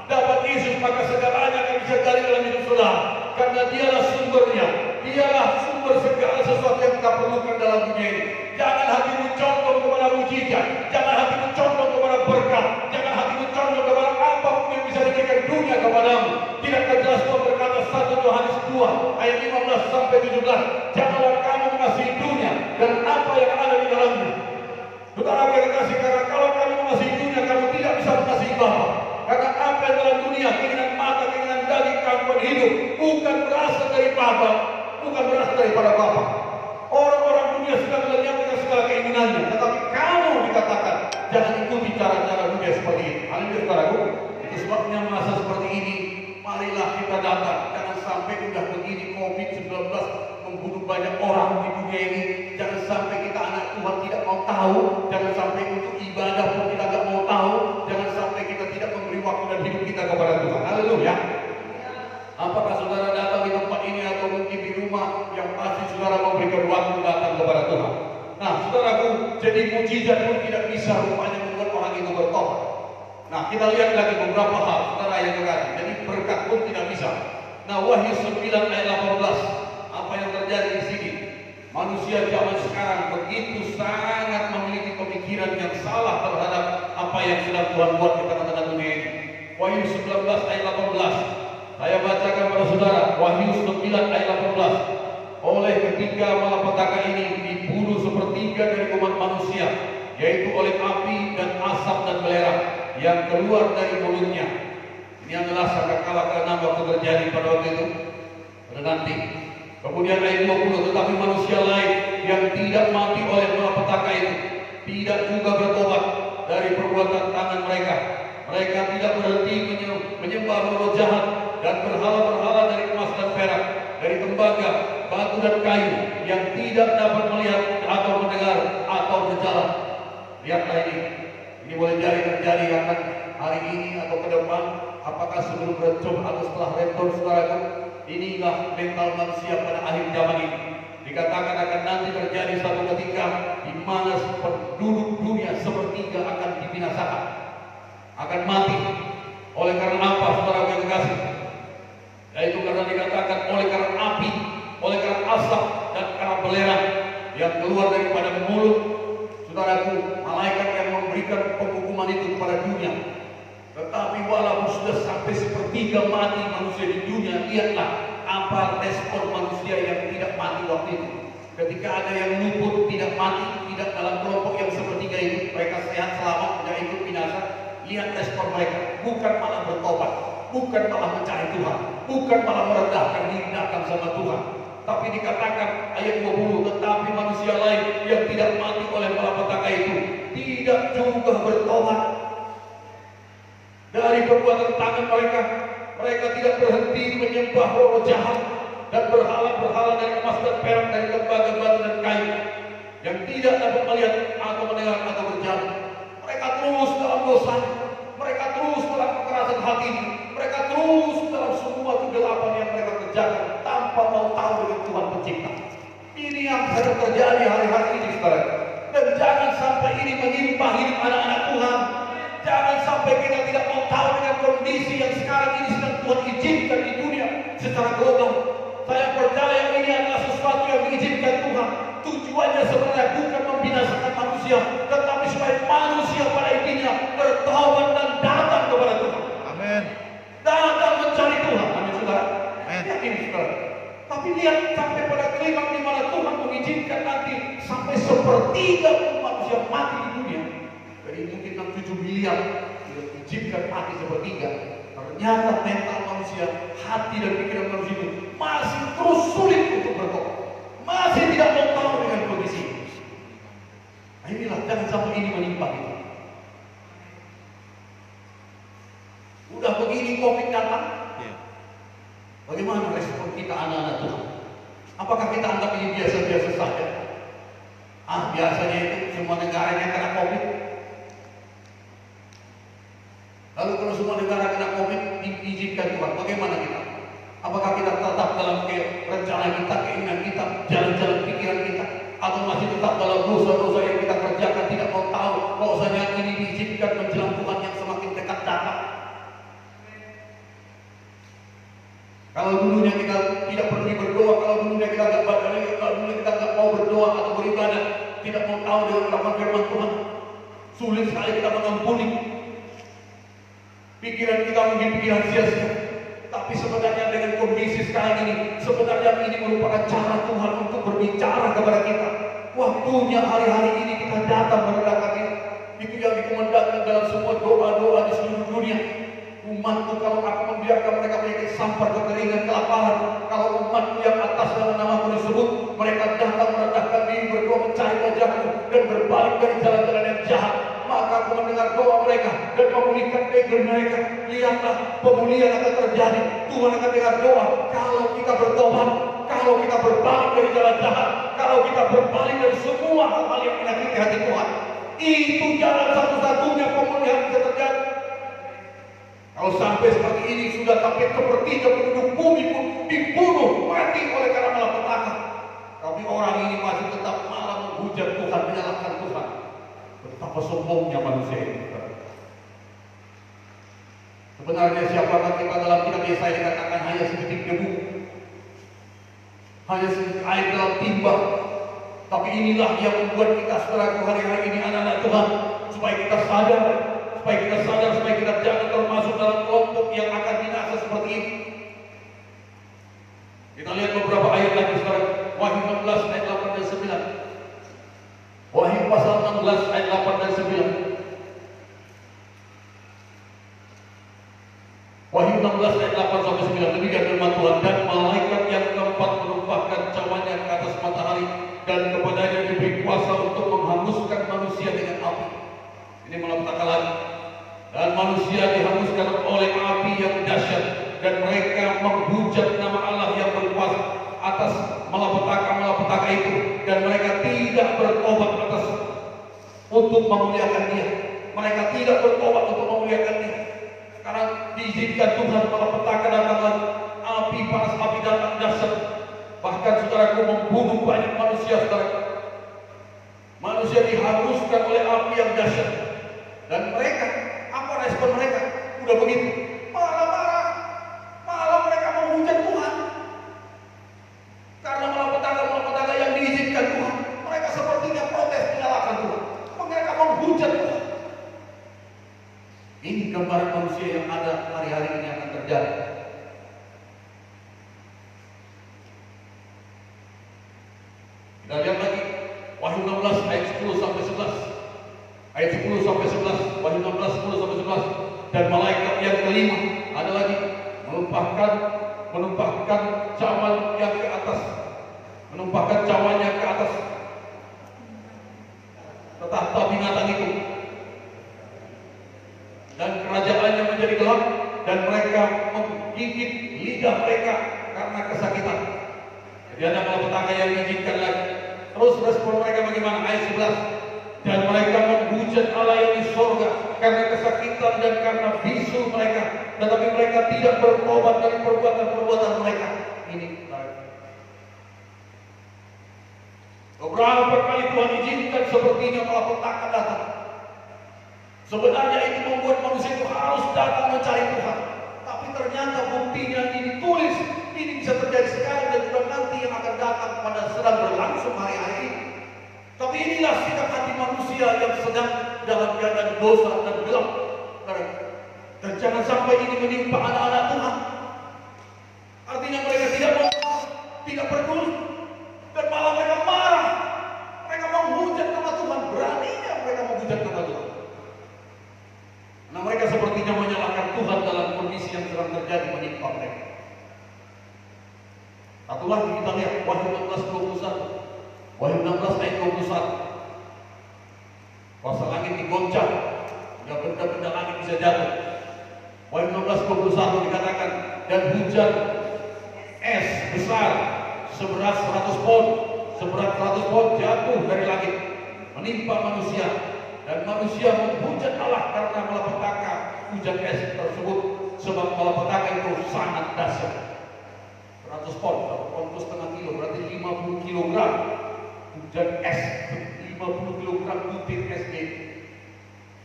Dapat Yesus maka segalanya akan bisa cari dalam hidup saudara. Karena dialah sumbernya, dialah sumber segala sesuatu yang kita perlukan dalam dunia ini. Jangan hatimu condong kepada mujizat, jangan hatimu condong kepada berkat, jangan hatimu condong kepada apapun yang bisa diberikan dunia kepadamu. Tidakkah jelas Tuhan berkata 1 Yohanes 2 ayat 15 sampai 17, janganlah kamu mengasihi dunia dan apa yang ada di dalamnya. Saudara yang kasih, karena kalau kamu mengasihi dunia, kamu tidak bisa mengasihi Bapa. Karena apa yang dalam dunia, keinginan mata, keinginan daging, keangkuhan hidup, bukan berasal dari Bapa, bukan berasal daripada Bapa. Orang-orang dunia sudah melenyapkan segala keinginannya, tetapi kamu dikatakan jangan ikuti cara-cara dunia seperti ini. Haleluya saudaraku. Itu sebabnya masa seperti ini, marilah kita datang. Jangan sampai udah begini COVID-19 membunuh banyak orang di dunia ini. Jangan sampai kita anak Tuhan tidak mau tahu. Jangan sampai untuk ibadah pun kita tidak mau tahu. Jangan sampai kita tidak memberi waktu dan hidup kita kepada Tuhan. Haleluya. Apakah saudara datang di tempat ini atau mungkin di rumah, yang pasti saudara memberikan waktu datang kepada Tuhan. Nah, saudaraku, jadi mujizat pun tidak bisa rupanya membuat orang itu bertobat. Nah, kita lihat lagi beberapa hal, saudara yang terkasih. Jadi berkat pun tidak bisa. Nah, Wahyu 9 ayat 18, apa yang terjadi di sini? Manusia zaman sekarang begitu sangat memiliki pemikiran yang salah terhadap apa yang sedang Tuhan buat di tengah-tengah dunia ini. Wahyu 19 ayat 18. Saya bacakan pada saudara, Wahyu 9 ayat 18. Oleh ketiga malapetaka ini dibunuh sepertiga dari umat manusia, yaitu oleh api dan asap dan belerang yang keluar dari mulutnya. Ini adalah sangkakala ke-6 waktu terjadi pada waktu itu, pada nanti. Kemudian ayat 20, tetapi manusia lain yang tidak mati oleh malapetaka itu tidak juga bertobat dari perbuatan tangan mereka. Mereka tidak berhenti menyembah roh jahat dan berhala-berhala dari emas dan perak, dari tembaga, batu dan kayu, yang tidak dapat melihat atau mendengar atau berjalan. Lihatlah ini boleh jadi terjadi akan hari ini atau ke depan. Apakah sebelum rencong atau setelah rencong, saudaraku? Inilah mental manusia pada akhir zaman ini. Dikatakan akan nanti terjadi satu ketika di mana penduduk dunia sepertiga akan dibinasakan, akan mati. Oleh karena apa, saudara yang terkasih? Yaitu karena dikatakan oleh karena api, oleh karena asap dan karena belerang yang keluar daripada mulut, saudaraku, malaikat yang memberikan penghukuman itu kepada dunia. Tetapi walaupun sudah sampai sepertiga mati manusia di dunia, lihatlah apa respon manusia yang tidak mati waktu itu. Ketika ada yang luput, tidak mati, tidak dalam kelompok yang sepertiga itu, mereka sehat selamat, tidak ikut binasa. Lihat respon mereka, bukan malah bertobat, bukan malah mencari Tuhan, bukan malah merendahkan diri datang sama Tuhan. Tapi dikatakan ayat 20, tetapi manusia lain yang tidak mati oleh malapetaka itu tidak juga bertobat dari perbuatan tangan mereka. Mereka tidak berhenti menyembah roh jahat dan berhala-berhala dari emas dan perak, dari tembaga, batu dan kayu, yang tidak dapat melihat atau mendengar atau berjalan. Mereka terus dalam dosa, mereka terus dalam kekerasan hati, mereka terus dalam semua kegelapan yang mereka kerjakan tanpa mau tahu dengan Tuhan Pencipta. Ini yang sedang terjadi hari-hari ini, saudara. Dan jangan sampai ini menimpa hidup anak-anak Tuhan. Jangan sampai kita tidak mau tahu dengan kondisi yang sekarang ini sedang Tuhan izinkan di dunia secara global. Saya percaya ini adalah sesuatu yang diizinkan Tuhan. Tujuannya sebenarnya bukan membinasakan manusia, tetapi supaya manusia pada intinya bertobat dan datang kepada Tuhan. Amin. Datang mencari Tuhan. Amin, saudara. Amin. Yakin, saudara. Tapi lihat sampai pada klimaks di mana Tuhan mengizinkan nanti sampai sepertiga manusia mati di dunia. Jadi mungkin 7 miliar diizinkan mati sepertiga. Ternyata mental manusia, hati dan pikiran manusia itu masih terus sulit untuk bertobat, masih tidak mau tahu dengan kondisi ini. Nah, inilah jangan sampai ini menimpa kita. Udah begini COVID datang, bagaimana respon kita anak-anak Tuhan? Apakah kita anggap ini biasa-biasa saja? Biasanya itu semua negara yang kena COVID. Lalu kalau semua negara kena COVID, diizinkan Tuhan, bagaimana kita? Apakah kita tetap dalam rencana kita, keinginan kita, jalan-jalan pikiran kita, atau masih tetap dalam dosa-dosa yang kita kerjakan, tidak mau tahu bahwasanya ini diizinkan menjelang Tuhan yang semakin dekat datang? Kalau dulunya kita tidak pergi berdoa, kalau dulunya kita tidak berdalil, kalau dulunya kita tidak mau berdoa atau beribadah, tidak mau tahu dengan melakukan firman Tuhan, sulit sekali kita mengampuni. Pikiran kita mungkin pikiran sia-sia. Tapi sebenarnya dengan kondisi sekarang ini, sebenarnya ini merupakan cara Tuhan untuk berbicara kepada kita. Waktunya hari-hari ini kita datang merendahkan diri. Itu yang dikumandangkan dalam semua doa-doa di seluruh dunia. Umatku, kalau aku membiarkan mereka menyakit sampar, kekeringan, kelaparan, kalau umatku yang atas dalam namaku disebut, mereka datang merendahkan doa mereka dan memulihkan background mereka. Lihatlah, pemulihan akan terjadi. Tuhan akan dengar doa kalau kita bertobat, kalau kita berbalik dari jalan jahat, kalau kita berbalik dari semua hal-hal yang menyakiti hati Tuhan. Itu jalan satu-satunya pemulihan bisa terjadi. Kalau sampai seperti ini, sudah sampai sepertiga penduduk bumi pun dibunuh mati oleh karena malapetaka, tapi orang ini masih tetap malah menghujat Tuhan, menyalahkan Tuhan. Betapa sombongnya manusia ini. Sebenarnya siapakah kita dalam kitab Yesaya dikatakan hanya sedetik debu, hanya sedetik air dalam timba. Tapi inilah yang membuat kita saudaraku hari-hari ini anak-anak Tuhan, supaya kita sadar, supaya kita jangan termasuk dalam kelompok yang akan binasa seperti ini. Kita lihat beberapa ayat lagi sekarang. Wahyu 16 ayat 8 dan 9. Wahyu pasal 16 ayat 8 dan 9. Wahyu 16 ayat 8 sampai 9. Demikian firman Tuhan, dan malaikat yang keempat menumpahkan cawannya ke atas matahari, dan kepadanya diberi kuasa untuk menghanguskan manusia dengan api. Ini malapetaka lagi. Dan manusia dihanguskan oleh api yang dahsyat, dan mereka menghujat nama Allah yang berkuasa atas malapetaka itu, dan mereka tidak bertobat untuk memuliakan Dia. Mereka tidak bertobat untuk memuliakan Dia. Sekarang diizinkan Tuhan malapetaka datang lagi, api panas, api datang dahsyat, bahkan saudaraku membunuh banyak manusia. Saudaraku, manusia dihanguskan oleh api yang dahsyat, dan mereka, apa respon mereka? Udah begitu, malah marah, malah mereka menghujat Tuhan. Karena malapetaka yang diizinkan Tuhan, mereka sepertinya protes, menyalahkan Tuhan. Mereka menghujat Tuhan. Ini gambaran manusia yang ada hari-hari ini akan terjadi. Kita lihat lagi Wahyu 16 ayat 10 sampai 11. Ayat 10 sampai 11. Wahyu 16 10 sampai 11. Dan malaikat yang kelima ada lagi menumpahkan cawan yang ke atas, menumpahkan cawannya ke atas tahta binatang itu, dan kerajaannya menjadi gelap, dan mereka menggigit lidah mereka karena kesakitan. Jadi ada malapetaka yang diizinkan lagi. Terus respon mereka bagaimana? Ayat 11. Dan mereka menghujat Allah yang di sorga karena kesakitan dan karena bisu mereka, tetapi mereka tidak bertobat dari perbuatan-perbuatan mereka. Ini beberapa kali Tuhan izinkan sepertinya malapetaka datang. Sebenarnya itu membuat manusia itu harus datang mencari Tuhan. Tapi ternyata buktinya ini ditulis, ini bisa terjadi sekarang dan juga nanti yang akan datang pada sedang berlangsung hari-hari ini. Tapi inilah sikap hati manusia yang sedang dalam keadaan dosa dan gelap. Dan jangan sampai ini menimpa anak-anak Tuhan. Artinya mereka tidak peduli, dan malah mereka marah. Mereka menghujat nama Tuhan. Beraninya mereka menghujat nama Tuhan. Nah, mereka sepertinya menyalahkan Tuhan dalam kondisi yang sedang terjadi menimpa mereka. Satu lagi kita lihat Wahyu 16:21. Wahyu 16 ayat 21. Kuasa langit digoncang, hingga benda-benda langit bisa jatuh. Wahyu 16:21 dikatakan, dan hujan es besar seberat 100 pon jatuh dari langit menimpa manusia, dan manusia menghujat Allah karena malapetaka hujan es tersebut, sebab malapetaka itu sangat dahsyat. 100 pon, 1 pon itu setengah kilo, berarti 50 kilogram hujan es, 50 kilogram butir es itu.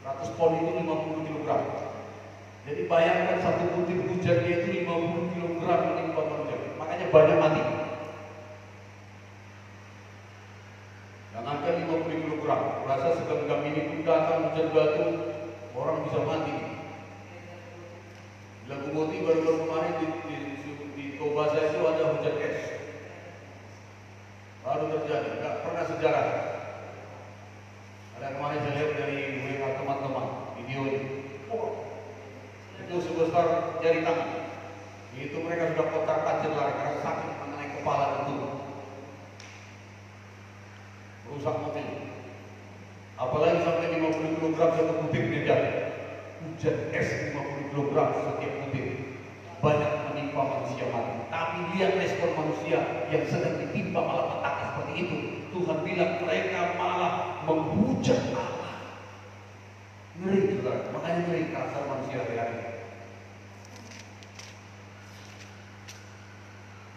100 pon itu 50 kilogram. Jadi bayangkan satu butir hujan itu 50 kilogram menimpa manusia. Makanya banyak mati. Jangankan 50 kilogram, rasa segenggam ini pun datang hujan batu, orang bisa mati. Bila Bumoti baru kemarin di Tobasa itu ada hujan es. Baru terjadi, nggak pernah sejarah. Ada kemarin saya lihat dari WA teman-teman video ini. Itu sebesar jari tangan. Itu mereka sudah kotak-kacir lari karena sakit mengenai kepala dan tubuh. Rusak mobil. Apalagi sampai 50 kg satu butir dia jatuh. hujan es 50 kilogram setiap butir, banyak menimpa manusia mati. Tapi lihat respon manusia yang sedang ditimpa malapetaka seperti itu. Tuhan bilang mereka malah menghujat Allah. Ngeri, saudara. Makanya ngeri kasar manusia hari-hari.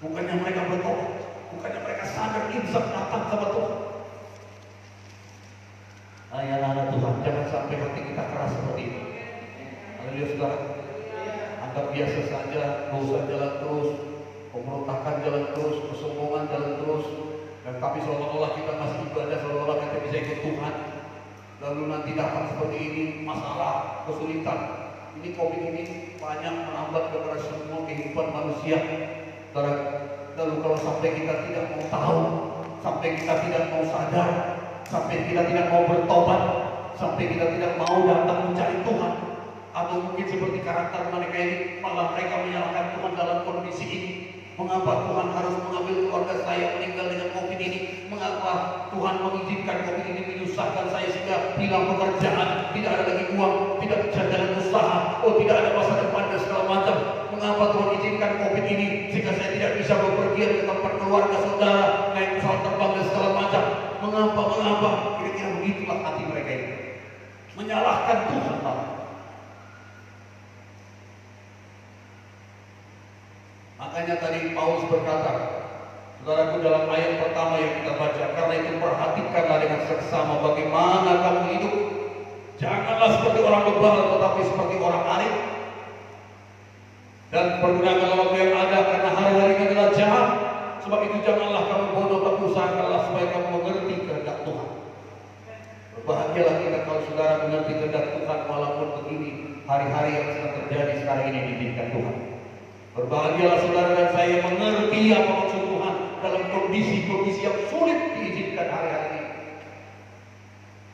Bukannya mereka bertobat, bukannya mereka sadar insaf datang sama Tuhan. Anak-anak Tuhan, jangan sampai hati kita keras seperti itu. Haleluya, saudara. Anggap biasa saja, dosa jalan terus, pemberontakan jalan terus, kesombongan jalan terus, dan tapi seolah-olah kita masih ibadah, seolah-olah kita bisa ikut Tuhan. Lalu nanti datang seperti ini, masalah, kesulitan. Ini COVID ini banyak menambat kepada semua kehidupan manusia. Lalu kalau sampai kita tidak mau tahu, sampai kita tidak mau sadar, sampai kita tidak mau bertobat, sampai kita tidak mau datang mencari Tuhan, atau mungkin seperti karakter mereka ini, malah mereka menyalahkan Tuhan dalam kondisi ini. Mengapa Tuhan harus mengambil keluarga saya meninggal dengan COVID ini? Mengapa Tuhan mengizinkan COVID ini menyusahkan saya sehingga hilang pekerjaan, tidak ada lagi uang, tidak bisa jalan usaha, tidak ada masa depan dan segala macam. Mengapa Tuhan izinkan COVID ini sehingga saya tidak bisa bepergian ke tempat keluarga saudara, naik pesawat terbang dan segala macam? Mengapa? Kira-kira begitulah hati mereka ini. Menyalahkan Tuhan. Makanya tadi Paulus berkata, saudaraku, dalam ayat pertama yang kita baca, karena itu perhatikanlah dengan seksama bagaimana kamu hidup. Janganlah seperti orang bebal, tetapi seperti orang arif. Dan pergunakanlah waktu yang ada, karena hari-hari adalah jahat. Sebab itu janganlah kamu bodoh, tapi usahakanlah supaya kamu mengerti kehendak Tuhan. Berbahagialah kita kalau saudara mengerti kehendak Tuhan, walaupun begini hari-hari yang sedang terjadi sekarang ini diizinkan Tuhan. Berbahagialah saudara dan saya mengerti apa maksud Tuhan dalam kondisi-kondisi yang sulit diizinkan hari-hari ini.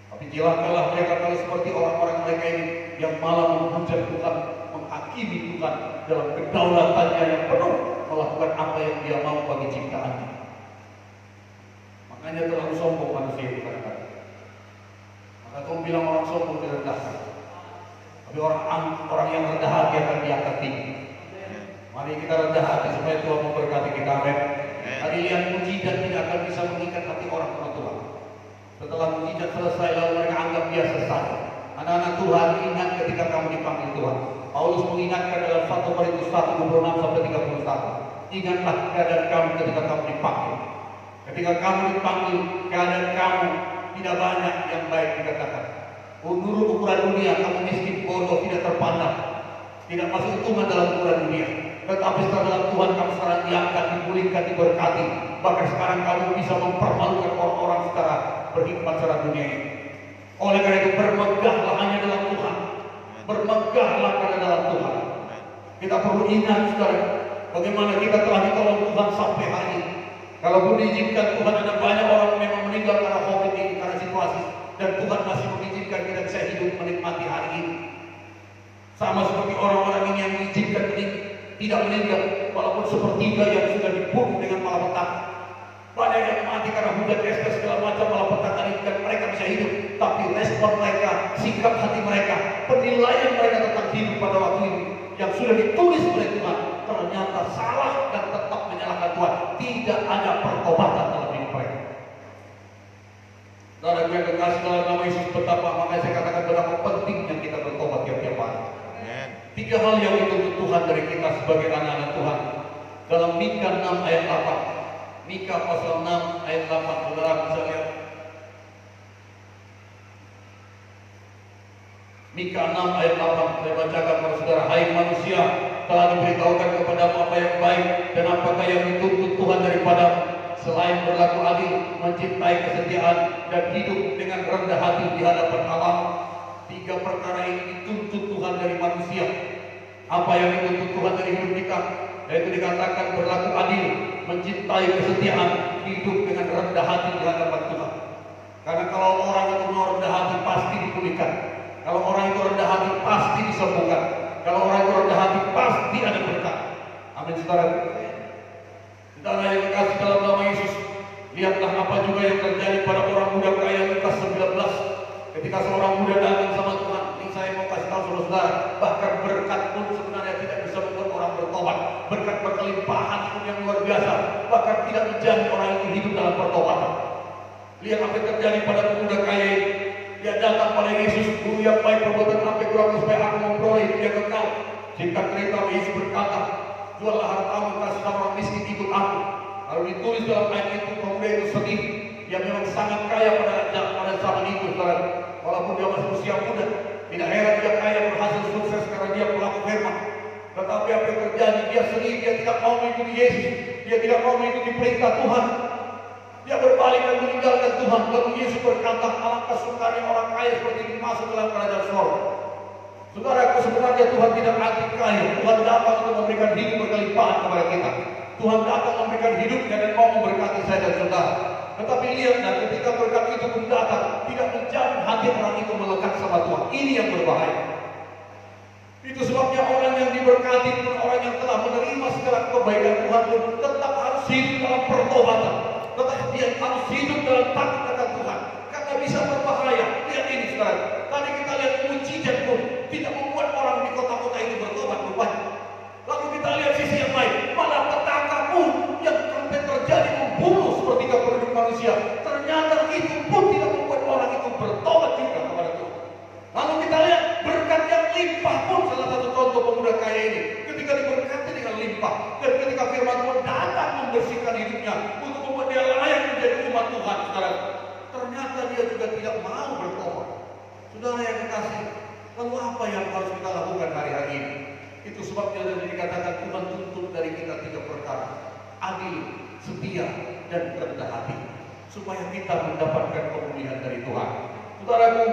Tapi celakalah mereka kalau seperti orang-orang mereka ini yang malah menghujat Tuhan, menghakimi Tuhan dalam kedaulatannya yang penuh, melakukan apa yang Dia mau bagi ciptaannya. Makanya terlalu sombong manusia itu kadang-kadang. Maka Tuhan bilang orang sombong direndahkan, tapi orang yang rendah hati akan diangkat tinggi. Mari kita rendah hati supaya Tuhan memberkati kita. Amin. Tadi lihat mujizat tidak akan bisa mengikat hati orang sama Tuhan. Setelah mujizat selesai, lalu mereka anggap biasa saja. Anak-anak Tuhan, ingat ketika kamu dipanggil Tuhan. Paulus mengingatkan dalam 1 Korintus 1:26-31. Ingatlah keadaan kamu ketika kamu dipanggil. Ketika kamu dipanggil, keadaan kamu tidak banyak yang baik dikatakan. Menurut ukuran dunia, kamu miskin, bodoh, tidak terpandang, tidak masuk hitungan dalam ukuran dunia. Tetapi setelah dalam Tuhan kamu sekarang diangkat, dipulihkan, diberkati. Bahkan sekarang kamu bisa mempermalukan orang-orang secara berhikmat secara dunia ini. Oleh karena itu bermegahlah hanya dalam Tuhan. Bermegahlah karena dalam Tuhan. Kita perlu ingat sekarang bagaimana kita telah ditolong Tuhan sampai hari ini. Kalaupun diizinkan Tuhan, ada banyak orang yang memang meninggal karena COVID ini, karena situasi, dan Tuhan masih mengizinkan kita bisa hidup menikmati hari ini. Sama seperti orang-orang ini yang mengizinkan tidak meninggal, walaupun sepertiga yang sudah dibunuh dengan malapetaka. Banyak yang mati karena hujan es dan segala macam malapetaka ini, dan mereka bisa hidup. Tapi respon mereka, sikap hati mereka, penilaian mereka tentang hidup pada waktu ini yang sudah ditulis oleh Tuhan ternyata salah dan tetap menyalahkan Tuhan. Tidak ada pertobatan dalam hidup mereka. Saudara yang kekasih dalam nama Yesus, betapa makanya saya katakan betapa pentingnya kita bertobat tiap-tiap hari. 3 hal yang dituntut Tuhan dari kita sebagai anak-anak Tuhan. Dalam Mika 6 ayat 8. Mika pasal 6 ayat 8. Saudara bisa lihat. Mika 6 ayat 8. Saya bacakan kepada saudara. Hai manusia, telah diberitahukan kepadamu apa yang baik dan apakah yang dituntut Tuhan daripadamu, selain berlaku adil, mencintai kesetiaan, dan hidup dengan rendah hati di hadapan Allah. 3 perkara ini dituntut Tuhan dari manusia. Apa yang dituntut Tuhan dari hidup kita? Yaitu dikatakan berlaku adil, mencintai kesetiaan, hidup dengan rendah hati di hadapan Tuhan. Karena kalau orang itu mau rendah hati pasti dipulihkan. Kalau orang itu rendah hati pasti disembuhkan. Kalau orang itu rendah hati pasti ada berkat. Amin, saudara. Saudara yang dikasih dalam nama Yesus, lihatlah apa juga yang terjadi pada orang muda kaya Lukas 19. Ketika seorang muda datang sama Tuhan, ini saya mau kasih tahu saudara-saudara. Bahkan berkat pun sebenarnya tidak bisa membuat orang bertobat. Berkat berkelimpahan pun yang luar biasa, bahkan tidak menjadi orang itu hidup dalam pertobatan. Lihat apa yang terjadi pada pemuda kaya ini. Dia datang pada Yesus, guru yang baik, perbuatan apa yang kurang supaya aku memperoleh hidup yang kekal. Singkat cerita, Yesus berkata, juallah hartamu, kasih sama orang miskin, ikut aku. Lalu ditulis dalam ayat itu, pemuda itu sedih. Dia memang sangat kaya pada zaman itu, saudara. Walaupun dia masih usia muda, tidak heran dia kaya, berhasil sukses karena dia pelaku firman. Tetapi apa yang terjadi? Dia sedih, dia tidak mau mengikuti Yesus, dia tidak mau mengikuti perintah Tuhan. Dia berbalik dan meninggalkan Tuhan. Lalu Yesus berkata, alangkah sukanya orang kaya seperti ini masuk dalam kerajaan surga. Saudaraku, sebenarnya Tuhan tidak anti kaya. Tuhan datang untuk memberikan hidup berkelimpahan kepada kita. Tuhan datang memberikan hidupnya dan mau memberkati saya dan saudara. Tetapi lihatlah, ketika berkat itu pun datang, tidak menjamin hati orang itu melekat sama Tuhan. Ini yang berbahaya. Itu sebabnya orang yang diberkati pun, orang yang telah menerima segala kebaikan Tuhan pun tetap harus hidup dalam pertobatan. Tetap dia harus hidup dalam takut akan Tuhan. Karena bisa berbahaya. Lihat ini saudara. Tadi kita lihat mujizat pun tidak membuat orang di kota-kota itu bertobat rupanya. Lalu kita lihat sisi yang lain. Malah petaka pun yang sampai terjadi membunuh seperti penduduk manusia. Ternyata itu pun tidak membuat orang itu bertobat juga kepada Tuhan. Lalu kita lihat berkat yang limpah pun, salah satu contoh pemuda kaya ini. Ketika diberkati dengan limpah. Dan ketika firman Tuhan datang membersihkan hidupnya. Untuk membuat dia layak menjadi umat Tuhan. Saudara. Ternyata dia juga tidak mau bertobat. Saudara yang kekasih, lalu apa yang harus kita lakukan hari-hari ini? Itu sebabnya dari dikatakan Tuhan tuntut dari kita 3 perkara. Adil, setia, dan rendah hati. Supaya kita mendapatkan pemulihan dari Tuhan. Saudaraku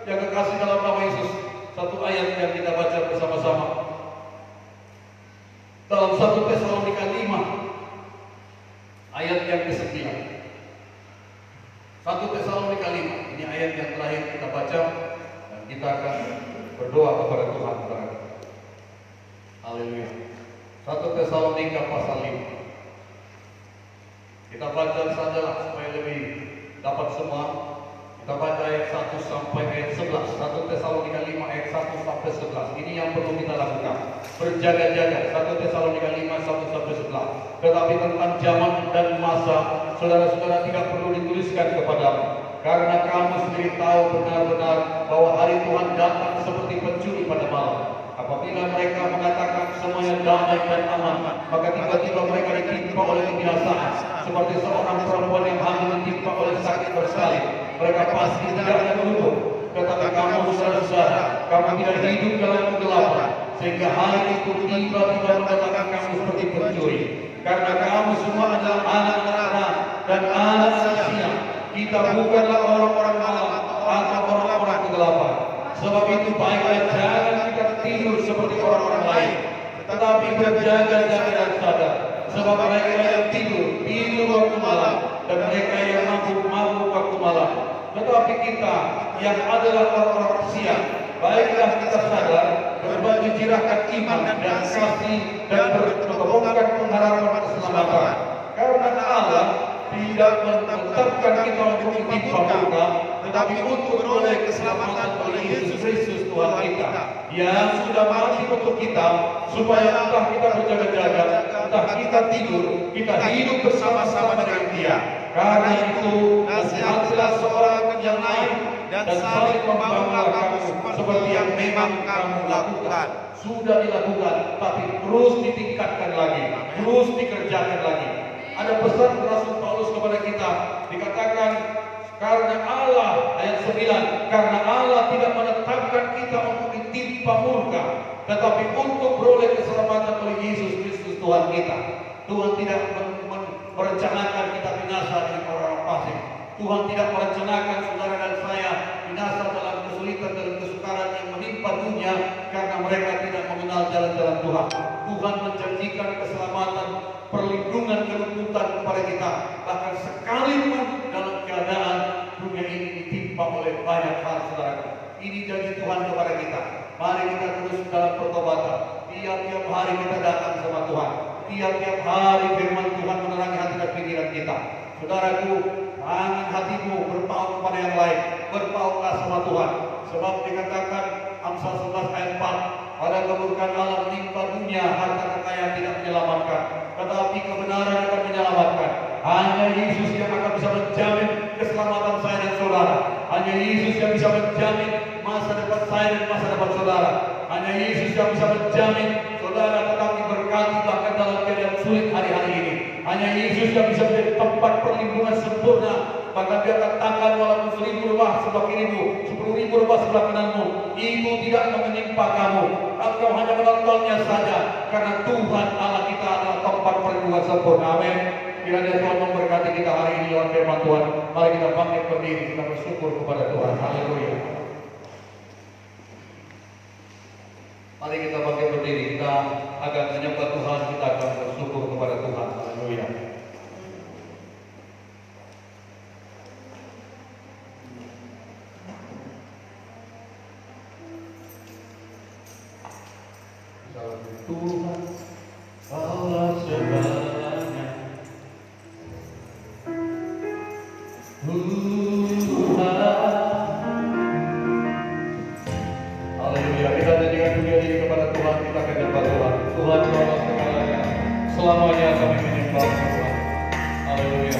yang kekasih dalam nama Yesus, satu ayat yang kita baca bersama-sama. Dalam 1 Tesalonika 5, ayat yang ke-9. 1 Tesalonika 5, ini ayat yang terakhir kita baca. Dan kita akan berdoa kepada Tuhan. Haleluya. 1 Tesalonika pasal 5. Kita baca sajalah supaya lebih dapat semua. Kita baca ayat 1 sampai ayat 11. 1 Tesalonika 5 ayat 1 sampai 11. Ini yang perlu kita lakukan. Berjaga-jaga. 1 Tesalonika 5 1 sampai 11. Tetapi tentang zaman dan masa, saudara-saudara tidak perlu dituliskan kepadamu. Karena kamu sendiri tahu benar-benar bahwa hari Tuhan datang seperti pencuri pada malam. Apabila mereka mengatakan semuanya damai dan aman, maka tiba-tiba mereka ditimpa oleh kebinasaan, seperti seorang perempuan yang hamil ditimpa oleh sakit bersalin. Mereka pasti tidak akan menutup. Tetapi kamu saudara-saudara, kamu tidak hidup dalam kegelapan, sehingga hari itu tiba-tiba mendatangkan kamu seperti pencuri. Karena kamu semua adalah anak-anak dan anak-anak siang. Kita bukanlah orang-orang malam atau orang-orang kegelapan. Sebab itu baiklah jangan kita tidur seperti orang-orang lain, tetapi berjaga-jaga dan sadar. Sebab mereka yang tidur waktu malam, dan mereka yang mabuk waktu malam. Tetapi kita yang adalah orang-orang siang, baiklah kita sadar, berbagi jirahkan iman dan kasih dan bertepungkan pengharapan keselamatan. Karena Allah tidak menetapkan kita untuk ditimpa murka, tetapi untuk beroleh keselamatan oleh Yesus Kristus Tuhan kita, yang sudah mati untuk kita, supaya entah kita berjaga-jaga, entah kita tidur, kita hidup bersama-sama dengan Dia. Karena itu, nasihatilah seorang yang lain dan saling membangunlah kamu seperti yang memang kamu lakukan. Sudah dilakukan, tapi terus ditingkatkan lagi, terus dikerjakan lagi. Ada pesan Rasul Paulus kepada kita, dikatakan karena Allah, ayat 9, karena Allah tidak menetapkan kita untuk ditimpa murka, tetapi untuk beroleh keselamatan oleh Yesus Kristus Tuhan kita. Tuhan tidak merencanakan kita binasa dengan orang-orang fasik. Tuhan tidak merencanakan saudara dan saya binasa dalam kesulitan dan kesukaran yang menimpa dunia karena mereka tidak mengenal jalan-jalan Tuhan. Tuhan menjanjikan keselamatan, perlindungan, kelembutan kepada kita. Bahkan sekalipun dalam keadaan dunia ini ditimpa oleh banyak hal, saudara. Ini janji Tuhan kepada kita. Mari kita terus dalam pertobatan. Tiap-tiap hari kita datang sama Tuhan. Tiap-tiap hari firman Tuhan menerangi hati dan pikiran kita. Saudaraku, jangan hatimu berpaut kepada yang lain. Berpautlah sama Tuhan. Sebab dikatakan Amsal 11 ayat 4. Pada keburukan Allah menimpa dunia, harta kekayaan tidak menyelamatkan, tetapi kebenaran akan menyelamatkan. Hanya Yesus yang akan bisa menjamin keselamatan saya dan saudara. Hanya Yesus yang bisa menjamin masa depan saya dan masa depan saudara. Hanya Yesus yang bisa menjamin saudara tetap diberkati bahkan dalam keadaan sulit hari-hari ini. Hanya Yesus yang bisa menjadi tempat perlindungan sempurna. Bahkan dia katakan walaupun 1000 rumah sebelah kirimu, 10.000 rumah sebelah kananmu, itu tidak akan menimpa kamu. Engkau hanya menontonnya saja, karena Tuhan Allah kita adalah tempat perlindungan sempurna. Amin. Kiranya Tuhan memberkati kita hari ini lewat firman Tuhan. Mari kita bangkit berdiri, kita bersyukur kepada Tuhan. Haleluya. Mari kita bangkit berdiri, kita akan menyembah Tuhan, kita akan bersyukur kepada Tuhan. Haleluya. Tuhan Allah segalanya, haleluya. Kita jadikan dunia diri kepada Tuhan, kita akan menyembah Tuhan. Tuhan Allah segalanya, selamanya kami menyembah Tuhan. Haleluya.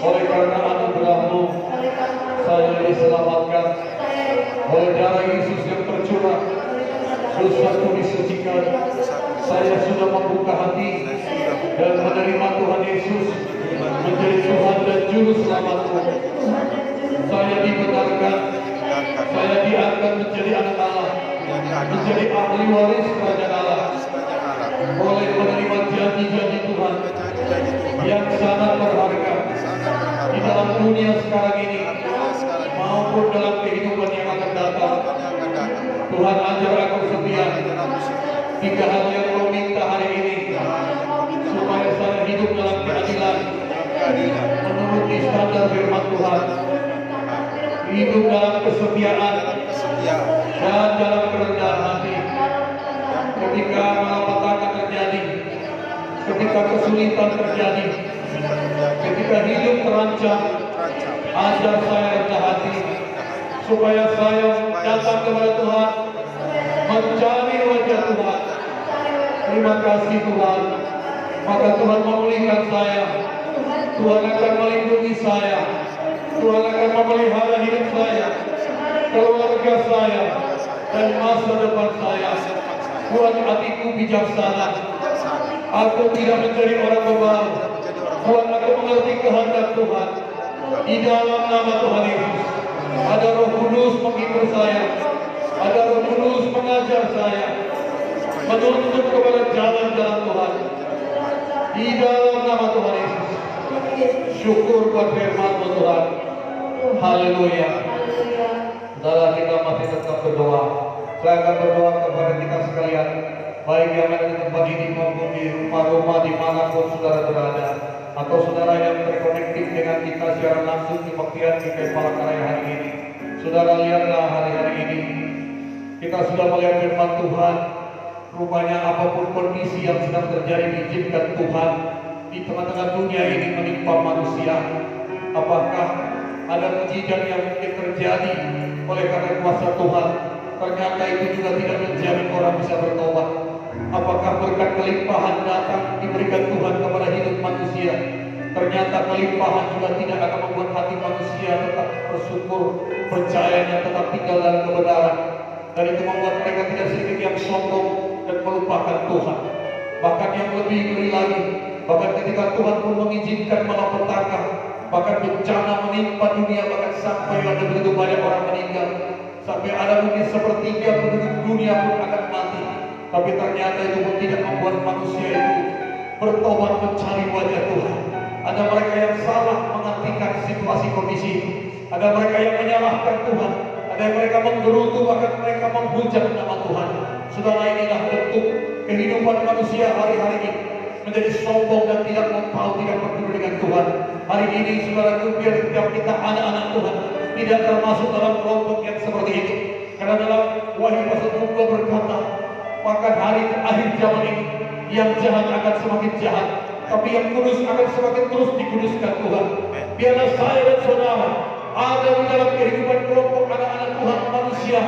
oleh karena anugerah-Mu saya diselamatkan, oleh darah Yesus yang tercurah dosaku disucikan. Saya sudah membuka hati dan menerima Tuhan Yesus menjadi Tuhan dan Juru Selamatku. Saya dibenarkan, saya diangkat menjadi anak Allah, menjadi ahli waris kerajaan Allah, oleh menerima janji-janji Tuhan yang sangat berharga di dalam dunia sekarang ini maupun dalam kehidupan yang akan datang. Tuhan ajar aku setia 3 hal yang Kau minta hari ini, supaya saya hidup dalam keadilan menurut standar firman Tuhan, hidup dalam kesetiaan dan dalam kerendahan hati. Ketika malapetaka terjadi, ketika kesulitan terjadi, ketika hidup terancam, ajar saya rendah hati, supaya saya datang kepada Tuhan, mencari wajah Tuhan. Terima kasih Tuhan. Maka Tuhan memulihkan saya, Tuhan akan melindungi saya, Tuhan akan memelihara hidup saya, keluarga saya, dan masa depan saya. Buat hatiku bijaksana, aku tidak menjadi orang bebal. Tuhan, aku mengerti kehendak Tuhan. Di dalam nama Tuhan Yesus, ada Roh Kudus menghibur saya, ada Roh Kudus mengajar saya, menuntut kepada jalan-jalan Tuhan. Di dalam nama Tuhan Yesus, syukur buat firman-Mu Tuhan. Haleluya. Saudara, kita masih tetap berdoa. Saya akan berdoa kepada kita sekalian, baik yang ada di tempat ini maupun di rumah-rumah dimanapun saudara berada, atau saudara yang terkonektif dengan kita secara langsung di Baktian GKI Palangkaraya hari ini. Saudara, lihatlah hari-hari ini kita sudah melihat firman Tuhan. Rupanya apapun kondisi yang sedang terjadi diizinkan Tuhan di tengah-tengah dunia ini menimpa manusia. Apakah ada mujizat yang mungkin terjadi oleh karena kuasa Tuhan? Ternyata itu juga tidak menjamin orang bisa bertobat. Apakah berkat kelimpahan datang diberikan Tuhan kepada hidup manusia? Ternyata kelimpahan juga tidak akan membuat hati manusia tetap bersyukur, percayanya tetap tinggal dalam kebenaran. Dan itu membuat mereka tidak sedikit yang sombong dan melupakan Tuhan. Bahkan yang lebih ngeri lagi, bahkan ketika Tuhan pun mengizinkan malapetaka, bahkan bencana menimpa dunia, bahkan sampai ada begitu banyak orang meninggal, sampai ada mungkin sepertiga penduduk dunia pun akan mati. Tapi ternyata itu pun tidak membuat manusia itu bertobat mencari wajah Tuhan. Ada mereka yang salah mengartikan situasi kondisi itu. Ada mereka yang menyalahkan Tuhan. Ada yang mereka menggerutu, bahkan mereka menghujat nama Tuhan. Saudara, inilah bentuk kehidupan manusia hari-hari ini, menjadi sombong dan tidak mau, tidak peduli dengan Tuhan. Hari ini saudara, biar setiap kita anak-anak Tuhan tidak termasuk dalam kelompok yang seperti itu. Karena dalam Wahyu pasal 2 berkata, maka hari akhir zaman ini yang jahat akan semakin jahat, tapi yang kudus akan semakin terus dikuduskan Tuhan. Biarlah saya dan saudara ada di dalam kehidupan kelompok anak-anak Tuhan, manusia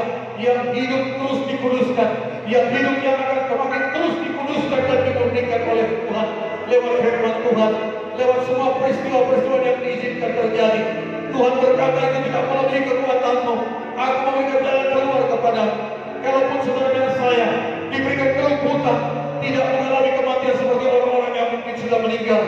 yang hidup terus dikuduskan, yang hidup yang akan semakin terus dikuduskan dan dimurnikan oleh Tuhan lewat firman Tuhan, lewat semua peristiwa-peristiwa yang diizinkan terjadi. Tuhan berkata, itu tidak melalui kekuatanmu, aku memberikan jalan keluar kepadamu. Kalaupun saudara dan saya diberikan kelembutan, tidak mengalami kematian seperti orang-orang yang mungkin sudah meninggal,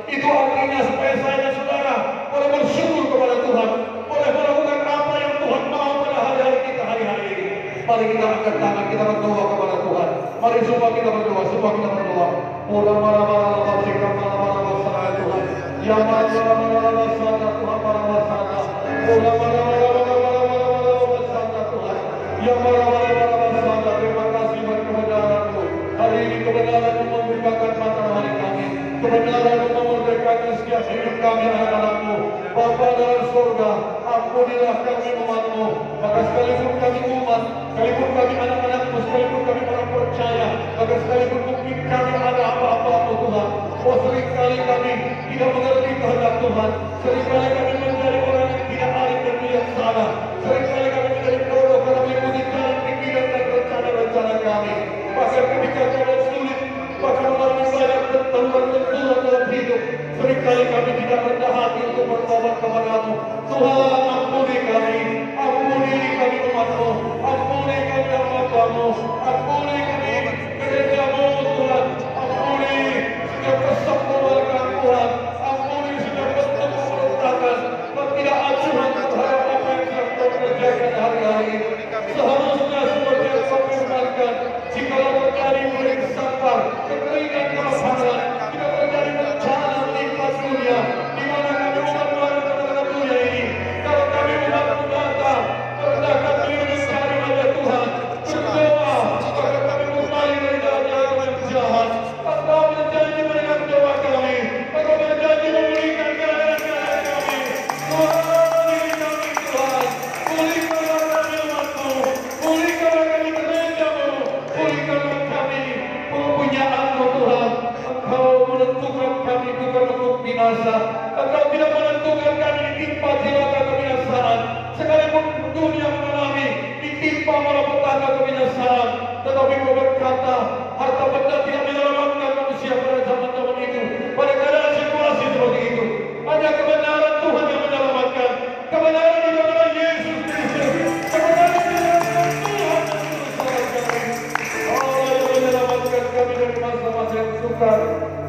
itu artinya supaya saya dan saudara boleh bersyukur kepada Tuhan, boleh melakukan apa yang Tuhan mau pada hari-hari kita hari-hari ini. Mari kita angkat tangan, kita berdoa kepada Tuhan. Mari semua kita berdoa, semua kita berdoa. Tuhan. Ya terima kasih buat kebenaran-Mu. Hari ini kebenaran-Mu membukakan mata hati kami. Kebenaran-Mu memerdekakan setiap hidup kami anak-anak-Mu. Bapa dalam surga, ampunilah kami umat-Mu. Maka sekalipun kami umat, sekalipun kami anak-anak-Mu, sekalipun kami orang percaya, maka sekalipun mungkin kami ada apa-apa Tuhan. Oh, seringkali kami tidak mengerti kehendak Tuhan. Seringkali kami menjadi orang yang tidak alim dan bijaksana. Seringkali kami menjadi bodoh karena mengikuti jalan pikiran dan rencana-rencana kami. Bahkan ketika jalan sulit, bahkan melalui banyak benturan dalam hidup, seringkali kami tidak rendah hati untuk bertobat kepadamu. Tuhan, ampuni kami umat-Mu, ampuni kami hamba-Mu, ampuni kami gereja-Mu Tuhan, ampuni setiap kesempurnaan Tuhan, ampuni setiap bentuk pemberontakan, ketidakacuhan terhadap apa yang sedang Kau kerjakan hari-hari ini. Seharusnya seperti yang Kau firmankan, jikalau terjadi murid sabar, kekeringan kelaparan, jika terjadi bencana menimpa dunia, di mana kami umat Tuhan di tengah-tengah dunia ini, kalau kami umat-Mu datang, rendahkan diri mencari wajah Tuhan, berdoa agar kami kembali dari jalan-jalan yang jahat. Engkau berjanji mendengar doa kami, Engkau berjanji memulihkan keadaan kami. Tuhan, ini kami Tuhan, pulihkanlah kami umat-Mu, pulihkanlah kami gereja-Mu, pulihkanlah kami kepunyaan-Mu Tuhan. Engkau menentukan kami bukan untuk binasa, Engkau tidak menentukan kami ditimpa cilaka kebinasaan, sekalipun dunia mengalami ditimpa malapetaka kebinasaan, tetapi Kau berkata harta benda tidak menyelamatkan manusia pada zaman-zaman itu, pada keadaan situasi seperti itu. Hanya kebenaran Tuhan yang menyelamatkan, kebenaran di dalam Yesus Kristus, kebenaran di dalam Tuhan yang menyelamatkan. Allah yang menyelamatkan kami dari masa-masa yang sukar,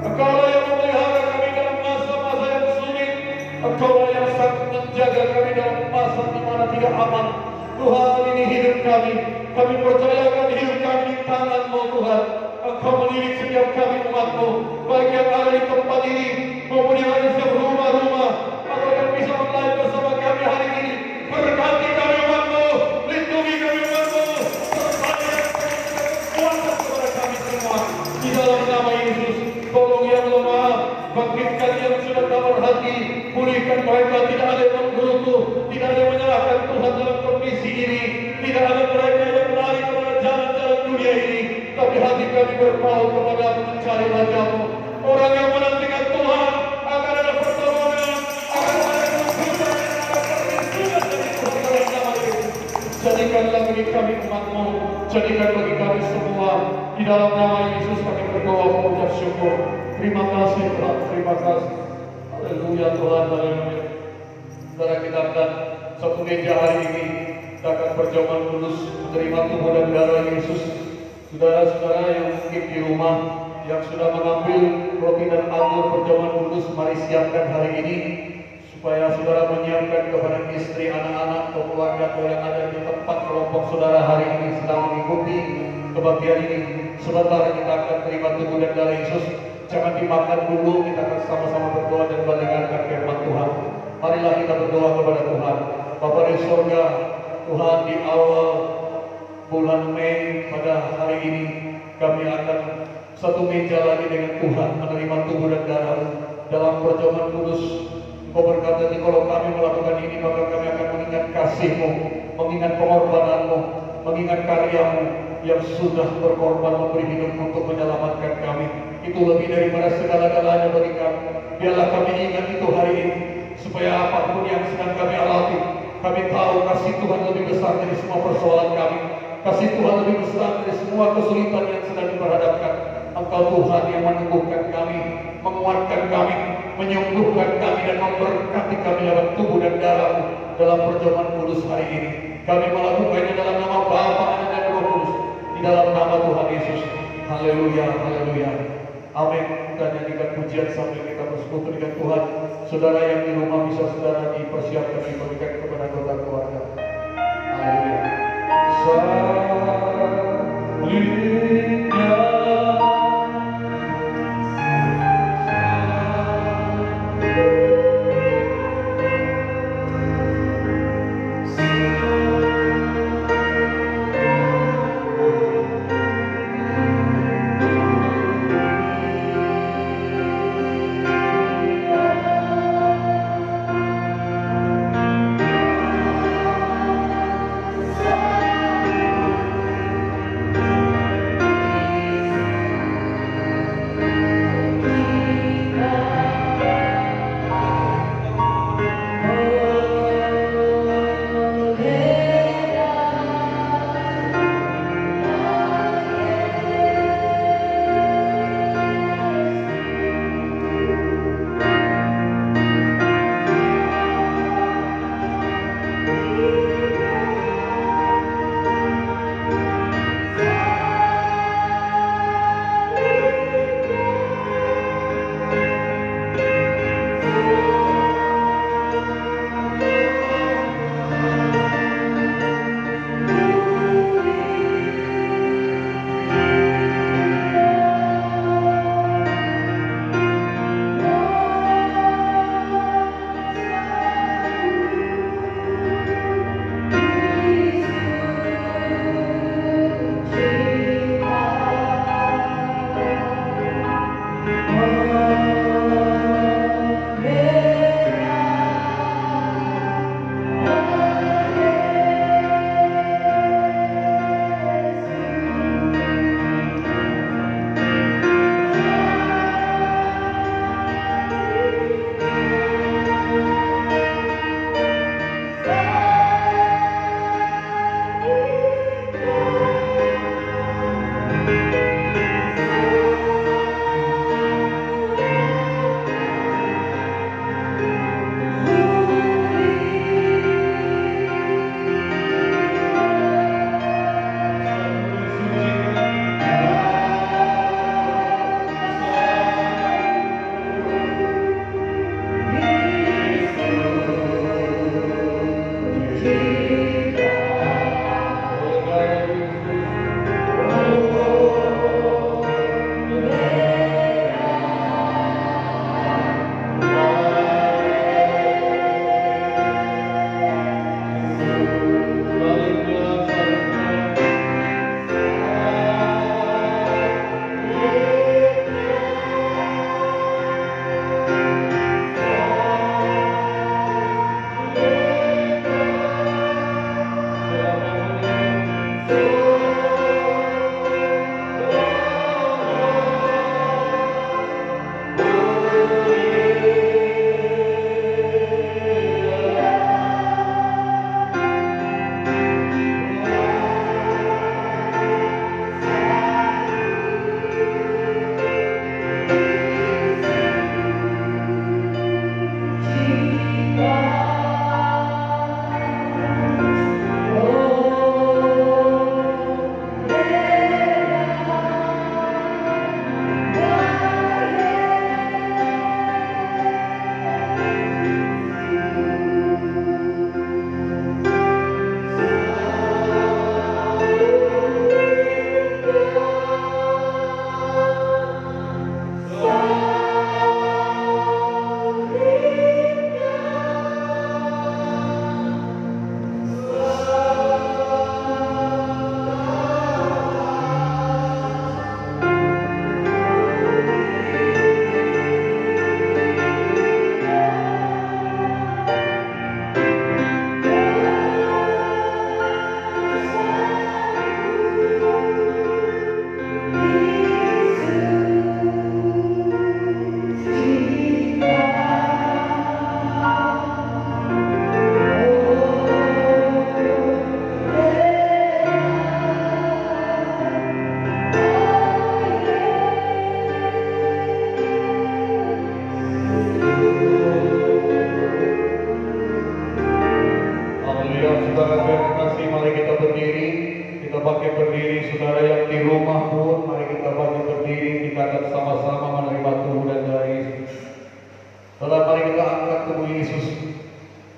Engkau yang memelihara kami dalam masa-masa yang sulit, Engkau yang sangat menjaga kami dalam masa di mana tidak aman. Tuhan, ini hidup kami percayakan hidup kami di tangan-Mu Tuhan. Engkau mendidik setiap kami umat-Mu, baik yang ada di tempat ini maupun yang ada di setiap rumah-rumah, atau yang bisa online bersama kami hari ini. Berkati kami umat-Mu, lindungi kami umat-Mu, sertai kuasa kepada kami semua. Di dalam nama Yesus, tolong yang lemah, bangkitkan yang sudah tawar hati, pulihkan mereka. Tidak ada yang menggerutu, tidak ada yang menyalahkan Tuhan dalam kondisi ini, tidak ada mereka yang lari kepada jalan-jalan dunia ini, tapi hati kami berpaut kepada-Mu, mencari wajah-Mu. Orang yang menantikan Tuhan akan ada pertolongan, akan ada kemuliaan, akan ada perlindungan dari Tuhan dalam nama Yesus. Jadikanlah bagi kami umat-Mu, jadikan bagi kami semua. Di dalam nama Yesus kami berdoa mengucap syukur. Terima kasih Tuhan, terima kasih. Haleluya Tuhan, haleluya. Saudara, kita akan satu meja hari ini, kita akan perjamuan kudus menerima tubuh dan darah Yesus. Saudara-saudara yang mungkin di rumah, yang sudah mengambil roti dan anggur perjamuan kudus, mari siapkan hari ini, supaya saudara menyiapkan kepada istri, anak-anak, atau keluarga atau yang ada di tempat kelompok saudara hari ini sedang mengikuti kebaktian ini. Sebentar kita akan terima tubuh dan darah Yesus. Jangan dimakan dulu, kita akan sama-sama berdoa dan mendengarkan firman Tuhan. Marilah kita berdoa kepada Tuhan. Bapa di surga, Tuhan, di awal bulan Mei pada hari ini, kami akan satu meja lagi dengan Tuhan, menerima tubuh dan darah dalam perjamuan kudus. Engkau berkata, kalau kami melakukan ini, maka kami akan mengingat kasih-Mu, mengingat pengorbanan-Mu, mengingat karya-Mu yang sudah berkorban memberi hidup untuk menyelamatkan kami. Itu lebih daripada segala-galanya bagi kami. Biarlah kami ingat itu hari ini, supaya apapun yang sedang kami alami, kami tahu kasih Tuhan lebih besar dari semua persoalan kami. Kasih Tuhan lebih besar dari semua kesulitan yang sedang diperhadapkan. Engkau Tuhan yang meneguhkan kami, menguatkan kami, menyembuhkan kami, dan memberkati kami lewat tubuh dan darah-Mu dalam perjamuan kudus hari ini. Kami melakukannya dalam nama Bapa, Anak, dan Roh Kudus, di dalam nama Tuhan Yesus. Haleluya, haleluya. Amin. Kita nyanyikan pujian sambil kita bersekutu dengan Tuhan. Saudara yang di rumah bisa saudara dipersiapkan, diberikan kepada anggota keluarga. Haleluya.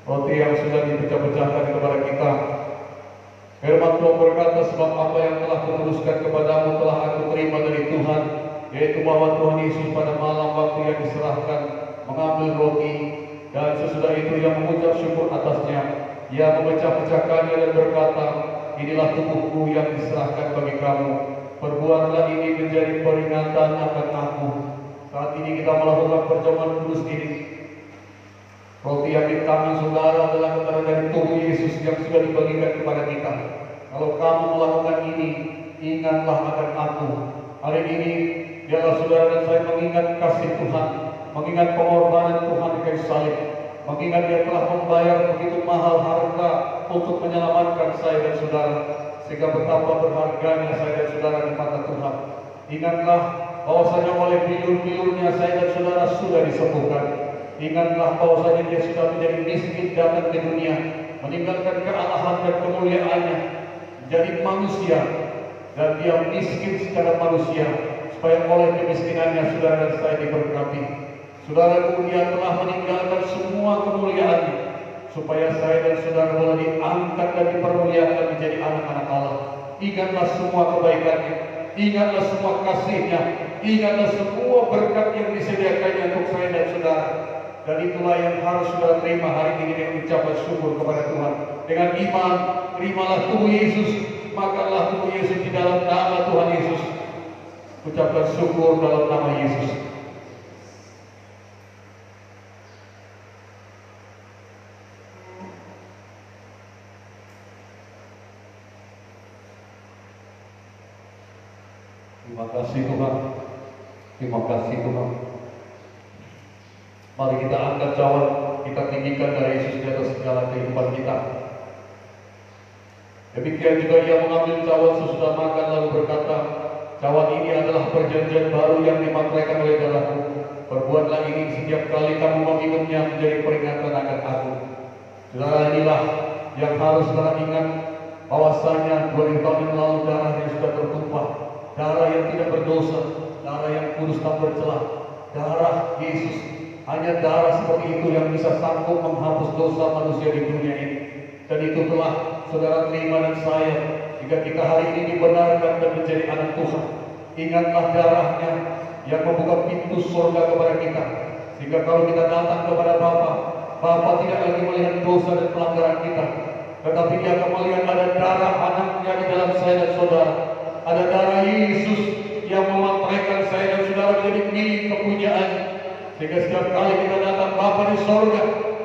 roti yang sudah dipecah-pecahkan kepada kita. Firman Tuhan berkata, sebab apa yang telah kuteruskan kepadamu telah aku terima dari Tuhan, yaitu bahwa Tuhan Yesus pada malam waktu yang diserahkan mengambil roti, dan sesudah itu ia mengucap syukur atasnya. Ia memecah-pecahkannya dan berkata, inilah tubuhku yang diserahkan bagi kamu. Perbuatlah ini menjadi peringatan akan aku. Saat ini kita melakukan perjamuan kudus ini. Roti yang di tangan saudara adalah gambaran dari tubuh Yesus yang sudah dibagikan kepada kita. Kalau kamu melakukan ini, ingatlah akan aku. Hari ini, biarlah saudara dan saya mengingat kasih Tuhan, mengingat pengorbanan Tuhan di kayu salib, mengingat Dia telah membayar begitu mahal harga untuk menyelamatkan saya dan saudara, sehingga betapa berharganya saya dan saudara di mata Tuhan. Ingatlah bahwasanya oleh bilur-bilurnya saya dan saudara sudah disembuhkan. Ingatlah bahwasanya Dia sudah menjadi miskin datang ke dunia, meninggalkan kealahan dan kemuliaannya, menjadi manusia, dan Dia miskin secara manusia, supaya oleh kemiskinannya saudara dan saya diberkati. Saudara, Dia telah meninggalkan semua kemuliaannya, supaya saya dan saudara boleh diangkat dan dipermuliakan menjadi anak-anak Allah. Ingatlah semua kebaikannya, ingatlah semua kasihnya, ingatlah semua berkat yang disediakannya untuk saya dan saudara. Dan itulah yang harus saudara terima hari ini dengan ucapan syukur kepada Tuhan. Dengan iman, terimalah tubuh Yesus, makanlah tubuh Yesus di dalam nama Tuhan Yesus. Ucapkan syukur dalam nama Yesus. Terima kasih Tuhan. Terima kasih Tuhan. Mari kita angkat cawan, kita tinggikan dari Yesus di atas segala kehidupan kita. Demikian juga Ia mengambil cawan sesudah makan lalu berkata, cawan ini adalah perjanjian baru yang dimateraikan oleh darahku. Perbuatlah ini setiap kali kamu meminumnya menjadi peringatan akan aku. Saudara, inilah yang harus saudara ingat, bahwasanya 2000 tahun yang lalu darahnya sudah tertumpah, darah yang tidak berdosa, darah yang kudus tak bercelah, darah Yesus. Hanya darah seperti itu yang bisa sanggup menghapus dosa manusia di dunia ini. Dan itu telah saudara terima dan saya, jika kita hari ini dibenarkan dan menjadi anak Tuhan. Ingatlah darahnya yang membuka pintu surga kepada kita, sehingga kalau kita datang kepada Bapa tidak lagi melihat dosa dan pelanggaran kita, tetapi Dia akan melihat ada darah anaknya di dalam saya dan saudara. Ada darah Yesus yang memateraikan saya dan saudara menjadi milik kepunyaan. Sehingga setiap kali kita datang Bapa di surga,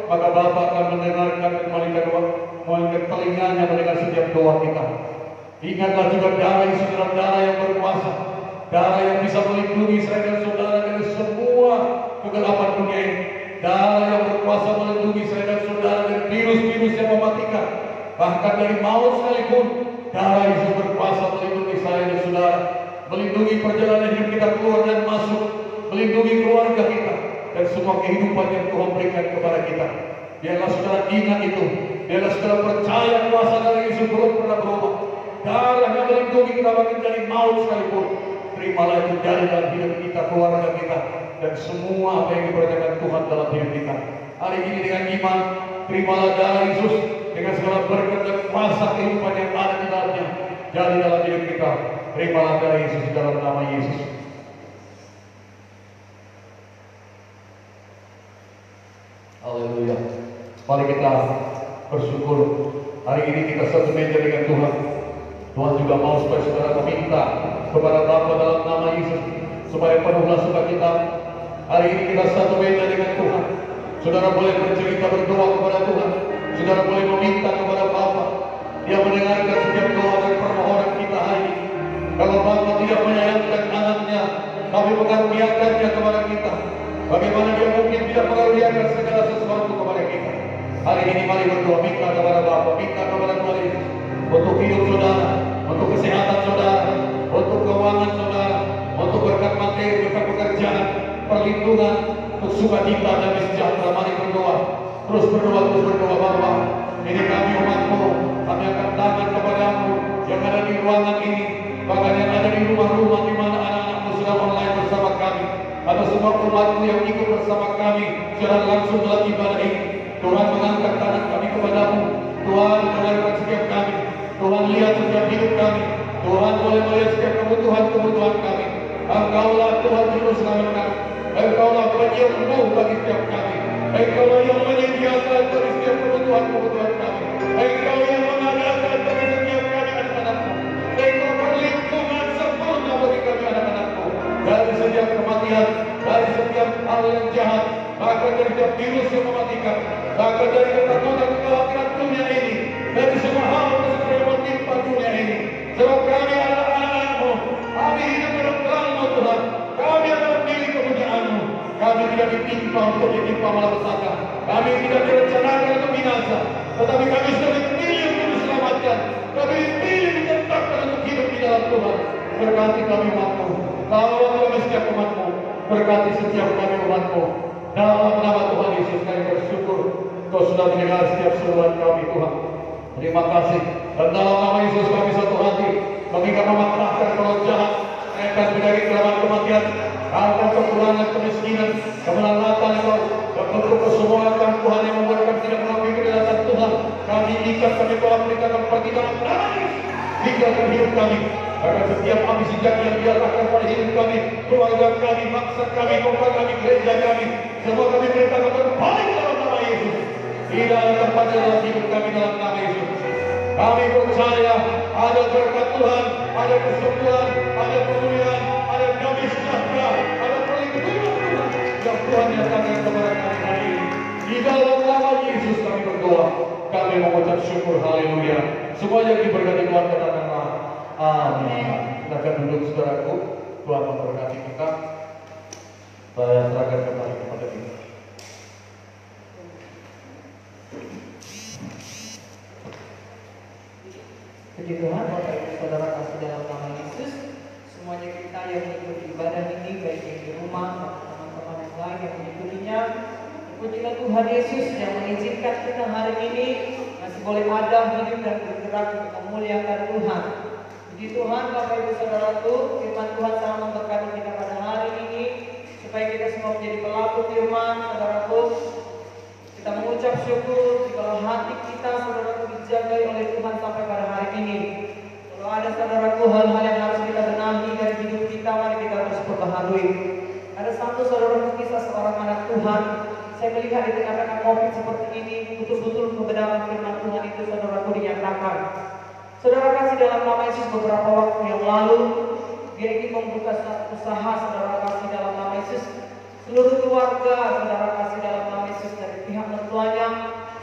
maka Bapa akan mendengarkan dan melingkar telinganya mendengar setiap doa kita. Ingatlah juga darah Yesus adalah darah yang berkuasa, darah yang bisa melindungi saya dan saudara dari semua kegelapan dunia ini, darah yang berkuasa melindungi saya dan saudara dari virus-virus yang mematikan, bahkan dari maut sekalipun. Darah Yesus berkuasa melindungi saya dan saudara, melindungi perjalanan hidup kita keluar dan masuk, melindungi keluarga kita dan semua kehidupan yang Tuhan berikan kepada kita. Biarlah saudara ingat itu, biarlah saudara percaya kuasa dari Yesus belum pernah berubah. Darah yang melindungi kita bahkan dari maut sekalipun. Terimalah itu dari dalam hidup kita, keluarga kita, dan semua apa yang dipercayakan Tuhan dalam hidup kita. Hari ini dengan iman, terimalah darah Yesus dengan segala berkat dan kuasa kehidupan yang ada di dalamnya. Jadi dalam hidup kita, terimalah darah Yesus dalam nama Yesus. Haleluya. Mari kita bersyukur. Hari ini kita satu meja dengan Tuhan. Tuhan juga mau supaya saudara meminta kepada Bapa dalam nama Yesus, supaya penuhlah sukacita. Hari ini kita satu meja dengan Tuhan. Saudara boleh bercerita, berdoa kepada Tuhan. Saudara boleh meminta kepada Bapa. Dia mendengarkan setiap doa dan permohonan kita hari ini. Kalau Bapa tidak menyayangkan anaknya, tapi mengaruniakannya kepada kita, bagaimana Dia mungkin tidak mengaruniakan segala sesuatu kepada kita? Hari ini mari berdoa, minta kepada Bapa, minta kepada Tuhan Yesus untuk hidup saudara, untuk kesehatan saudara, untuk keuangan saudara, untuk berkat materi, berkat pekerjaan, perlindungan, untuk sukacita dan sejahtera. Mari berdoa, terus berdoa Bapa. Ini kami umat-Mu, kami akan tangan kepadamu yang ada di ruangan ini, bahkan yang ada di rumah-rumah di mana anak-anak-Mu sudah online bersama kami, ada semua umat-Mu yang ikut bersama kami secara langsung dalam ibadah ini. Tuhan mengangkat tangan kami kepadamu. Tuhan dengarkan setiap kami. Tuhan lihat setiap hidup kami. Tuhan boleh melihat setiap kebutuhan kami. Engkaulah Tuhan juru selamat kami. Engkaulah penyembuh bagi setiap kami. Engkaulah yang menyediakan bagi setiap kebutuhan kami. Engkau yang mengadakan bagi setiap kami anak-anakmu. Engkau perlindungan sempurna bagi kami anak-anakmu. Dari setiap kematian, dari setiap hal yang jahat, bahkan dari setiap virus yang mematikan, bahkan dari ketakutan kekhawatiran dunia ini, dari semua hal yang menimpa dunia ini. Sebab kami adalah anak-anakmu. Kami hidup dalam Engkau Tuhan. Kami adalah milik kepunyaan-Mu. Kami tidak ditimpa untuk ditimpa malapetaka. Kami tidak direncanakan untuk binasa, tetapi kami sudah dipilih untuk diselamatkan. Kami dipilih ditetapkan untuk hidup di dalam Tuhan. Berkati kami umat-Mu. Lawan kami setiap umat-Mu. Berkati setiap kami umat-Mu. Dalam nama Tuhan Yesus kami bersyukur. Kau sudah mendengar setiap seruan kami Tuhan. Terima kasih. Dan dalam nama Yesus kami satu hati. Kami akan mematahkan kalau jahat, menaikkan penyakit kelaman kematian, harta kekurangan, kemiskinan, kemelalatan Engkau, dan bentuk kesemuanya Tuhan yang membuat kami tidak mengakui kedaulatan Tuhan. Kami ikat, kami bawa perintahkan pergi dalam nama Yesus. Tinggalkan hidup kami. Agar setiap ambisi jahat yang diarahkan pada hidup kami, keluarga kami, maksa kami, kompak kami, gereja kami, semua kami perintahkan berbalik dalam nama Yesus. Tidak ada tempat dalam hidup kami dalam nama Yesus. Kami percaya ada berkat Tuhan, ada kesembuhan, ada pemulihan, ada damai sejahtera, ada perlindungan Tuhan yang Tuhan nyatakan kepada kami hari ini. Di dalam nama Yesus kami berdoa, kami mengucap syukur, haleluya. Semuanya diberkati Tuhan katakanlah amin. Silakan duduk saudaraku, Tuhan memberkati kita. Saya serahkan kembali kepada kita. Puji Tuhan, Bapak Ibu Saudara kasih dalam nama Yesus. Semuanya kita yang mengikuti ibadah ini, baik yang di rumah maupun teman-teman yang lain yang mengikutinya. Pujilah Tuhan Yesus yang mengizinkan kita hari ini masih boleh ada, hidup dan bergerak untuk memuliakan Tuhan. Puji Tuhan, Bapak Ibu Saudaraku, firman Tuhan sangat memberkati kita pada hari ini, supaya kita semua menjadi pelaku firman. Saudaraku, kita mengucap syukur jika hati kita, saudaraku, dijagai oleh Tuhan sampai pada hari ini. Kalau ada, saudaraku, hal-hal yang harus kita benahi dari hidup kita, mari kita terus perbaharui. Ada satu, saudaraku, kisah seorang anak Tuhan. Saya melihat di tengah-tengah COVID seperti ini, betul-betul kebenaran firman Tuhan itu, saudaraku, dinyatakan. Saudara kasih dalam nama Yesus, beberapa waktu yang lalu, dia ingin membuka satu usaha, saudara kasih dalam nama Yesus. Seluruh keluarga, saudara kasih dalam nama Yesus, dari pihak mertuanya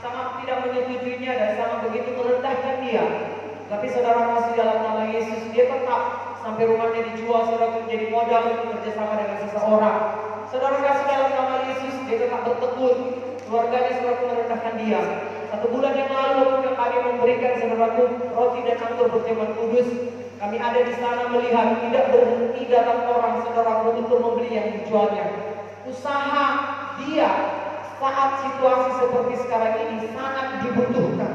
sangat tidak menyetujuinya dan sangat begitu merendahkan dia. Tapi saudara kasih dalam nama Yesus, dia tetap sampai rumahnya dijual, saudara, menjadi modal untuk bekerjasama dengan seseorang. Saudara kasih dalam nama Yesus, dia tetap bertekun. Keluarganya saudara merendahkan dia. 1 bulan yang lalu ketika kami memberikan, saudaraku, roti dan anggur perjamuan kudus, kami ada di sana melihat tidak berhenti datang orang, saudaraku, untuk membeli yang dijualnya. Usaha dia saat situasi seperti sekarang ini sangat dibutuhkan.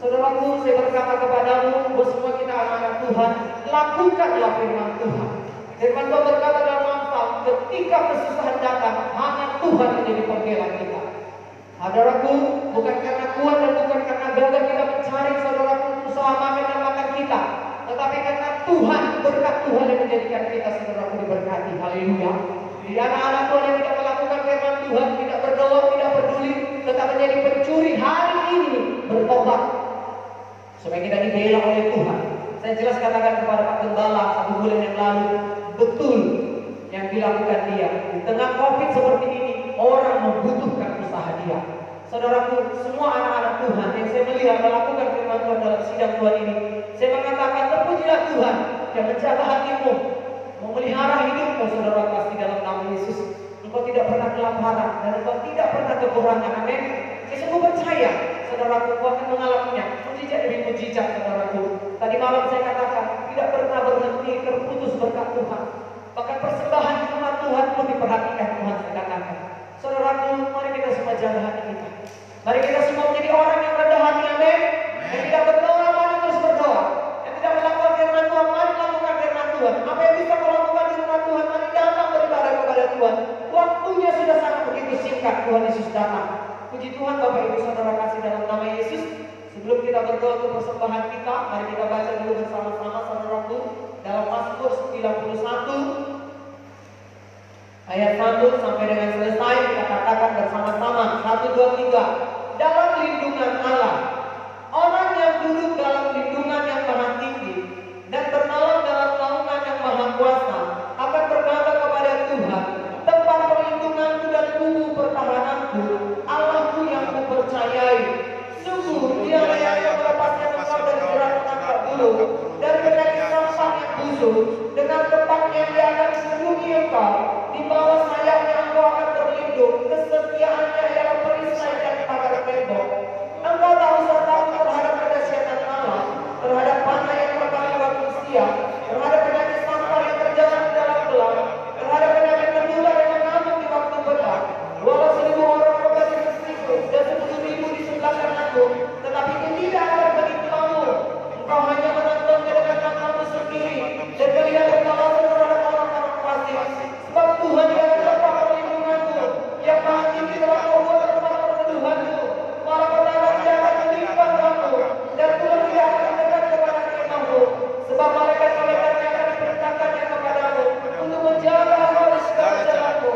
Saudaraku, saya berkata kepadamu, bahwa semua kita anak-anak Tuhan, lakukanlah firman Tuhan. Firman Tuhan berkata dalam Amsal, ketika kesusahan datang, hanya Tuhan yang jadi pembela kita. Saudaraku, bukan karena kuat dan bukan karena gagal kita mencari, saudaraku, usaha makan dan makan kita, tetapi karena Tuhan, berkat Tuhan yang menjadikan kita, saudaraku, diberkati. Haleluya. Di anak-anak Tuhan yang tidak melakukan firman Tuhan, tidak berdoa, tidak peduli, tetap menjadi pencuri, hari ini bertobat supaya kita dibela oleh Tuhan. Saya jelas katakan kepada Pak Gembala 1 bulan yang lalu, betul yang dilakukan dia. Di tengah COVID seperti ini, orang membutuhkan usaha dia. Saudaraku, semua anak-anak Tuhan yang saya melihat melakukan firman Tuhan dalam sidang Tuhan ini, saya mengatakan, terpujilah Tuhan yang menjaga hatimu, memelihara hidupmu, saudara kasih dalam nama Yesus. Engkau tidak pernah kelaparan dan engkau tidak pernah kekurangan. Amin. Saya sungguh percaya, saudaraku, kau akan mengalaminya. Mujizat demi mujizat, saudaraku. Tadi malam saya katakan, tidak pernah berhenti, terputus berkat Tuhan. Bahkan persembahan umat Tuhan pun diperhatikan Tuhan, saya katakan. Saudaraku, mari kita semua jaga hati kita. Mari kita semua menjadi orang yang rendah hati. Amin. Yang tidak berdoa, mari terus berdoa. Yang tidak melakukan firman Tuhan, mari lakukan firman Tuhan. Apa yang bisa kau lakukan di rumah Tuhan, mari datang beribadah kepada Tuhan. Waktunya sudah sangat begitu singkat, Tuhan Yesus datang. Puji Tuhan Bapak Ibu Saudara kasih dalam nama Yesus. Sebelum kita berdoa untuk persembahan kita, mari kita baca dulu bersama-sama saudaraku dalam Mazmur 91 ayat 1 sampai dengan selesai. Kita katakan bersama-sama 1, 2, 3. Dalam lindungan Allah, orang yang duduk dalam lindungan yang maha tinggi dan bernaung dalam naungan yang maha kuasa akan berkata kepada Tuhan, tempat perlindunganku dan kubu pertahananku, Allahku yang kupercayai. Sungguh dialah yang melepaskan engkau dari jerat penangkap burung, dari penyakit sampah yang busuk. Dengan tepatnya dia akan melindungi engkau, di bawah sayapnya engkau akan berlindung. Kesetiaannya ialah perisai dan pagar tembok. Engkau tak usah takut terhadap kedahsyatan Allah, terhadap panah yang terkali waktu siang, terhadap penyakit sampah yang terjalan di dalam gelap, terhadap penyakit menular yang mengamuk di waktu petang. Walau 1000 orang roda di sisiku dan 10.000 di sebelah kananku, tetapi itu tidak akan menimpamu. Engkau hanya menontonnya dengan tanganmu sendiri, dan kalian berkalasan terhadap orang-orang fasik. Sebab Tuhan yang tempat perlindunganmu, yang maha tinggi telah membuat tempat perteduhanmu. Maka kebenaran dia akan menimpa kamu, dan Tuhan tidak akan mendekat kepada kemahmu. Sebab malaikat-malaikatnya akan diperintahkannya kepadamu untuk menjaga engkau di segala jalanmu.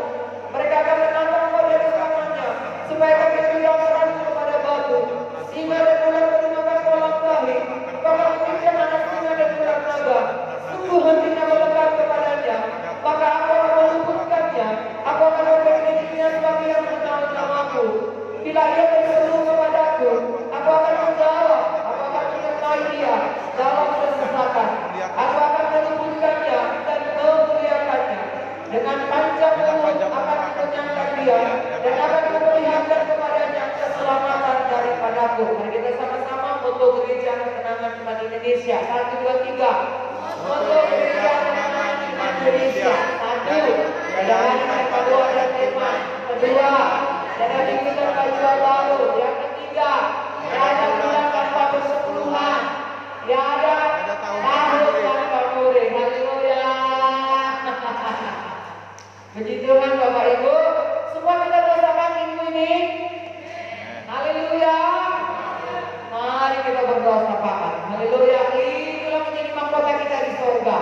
Mereka akan menantang engkau dari tangannya, supaya kau tidak terhanyut kepada batu. Singa dan ular menggunakan kolam tahi, engkau akan menginjak anak singa dan ular naga. Sungguh hentinya melekat kepadanya, maka aku akan meluputkannya. Aku akan memberi dirinya sebagai yang mengenal namaku. Bila ia berseru kepadaku, aku akan menjawab. Aku akan menyertai dia dalam kesesakan. Aku akan meluputkannya dan memuliakannya. Dengan panjang umur akan mengenyangkan dia, dan akan memperlihatkan kepadanya keselamatan daripadaku. Mari kita sama-sama foto gereja kemenangan umat Indonesia. 1, 2, 3. Foto gereja kemenangan umat Indonesia. 1. Yang kedua ada tema. Kedua, ada ikutan baju baru. Yang ketiga, ada bulan tanpa persepuluhan. Ya ada tahun tanpa murid. Haleluya. Puji Tuhan Bapak Ibu. Semua kita rasakan minggu ini. Haleluya. Mari kita berdoa sapaan. Haleluya. Inilah menjadi mahkota kita di surga.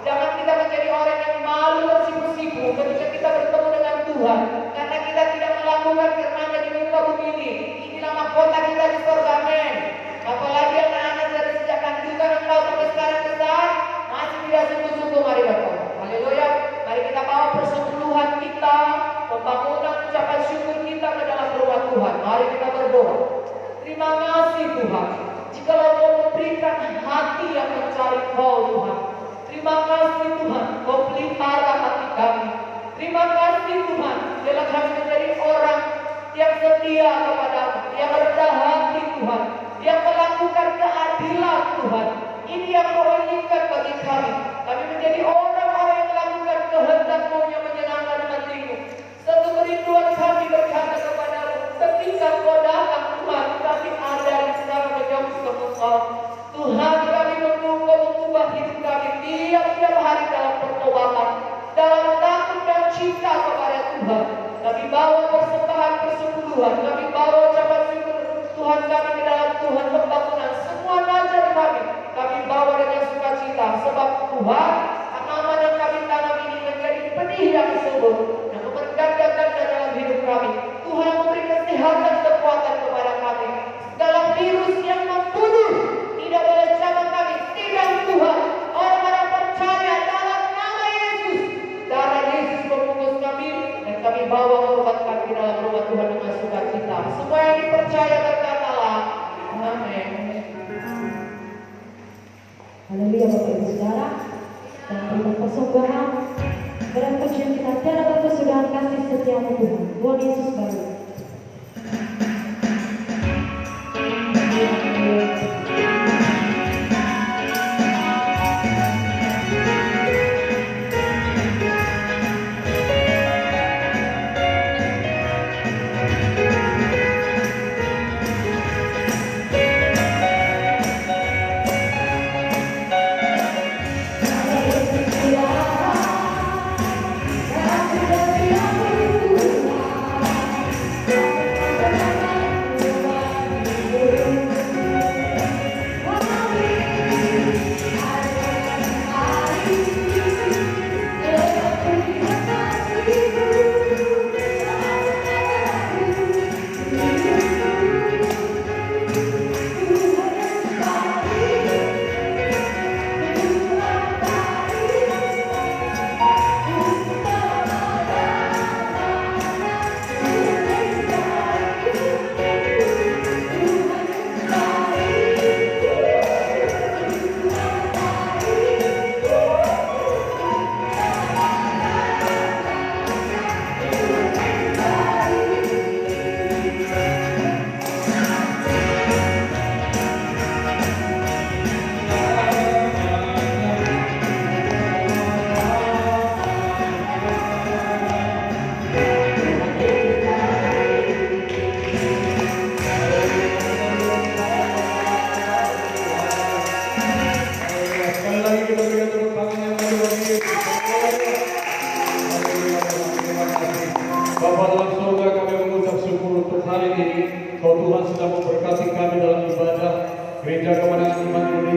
Jangan kita menjadi orang yang malu tersipu-sipu ketika kita bertemu dengan Tuhan, karena kita tidak melakukan firman-Nya di muka bumi ini. Inilah mahkota kita di surga, men. Apalagi anak-anak dari sejak kandungan engkau sampai sekarang besar masih tidak sungguh-sungguh. Mari berdoa. Haleluya. Mari kita bawa persepuluhan kita, pembangunan ucapan syukur kita ke dalam rumah Tuhan. Mari kita berdoa. Terima kasih Tuhan, jikalau Kau memberikan hati yang mencari Kau Tuhan. Terima kasih Tuhan, Kau pelihara hati kami. Terima kasih Tuhan, biarlah kami menjadi orang yang setia kepadamu, yang rendah hati Tuhan, yang melakukan keadilan Tuhan. Ini yang Kau inginkan bagi kami. Kami menjadi orang-orang yang melakukan kehendak-Mu yang menyenangkan hati-Mu. Satu kerinduan kami berkata kepadamu, ketika Kau datang Tuhan, kami ada di sana menjauh Engkau. Tuhan, kami menunggu mengubah hidup kami tiap-tiap hari dalam pertobatan, dalam takut dan cinta kepada Tuhan. Kami bawa persembahan persepuluhan, kami bawa ucapan syukur Tuhan kami ke dalam Tuhan pembangunan semua najar kami bawa dengan sukacita, sebab Tuhan tanaman yang kami tanam ini menjadi benih yang subur yang berganda-ganda dalam hidup kami. Tuhan memberi kesehatan kekuatan kepada kami. Segala virus yang membunuh tidak boleh zaman kami. Tidak Tuhan, orang-orang percaya dalam nama Yesus. Darah Yesus membungkus kami, dan kami bawa korban kami dalam rumah Tuhan dengan sukacita. Semua yang dipercaya berkatalah amin. Haleluya Bapak Ibu Saudara. Dan kita persembahan dalam pujian kita tiada berkesudahan kasih setiamu Tuhan. Tuhan Yesus baru.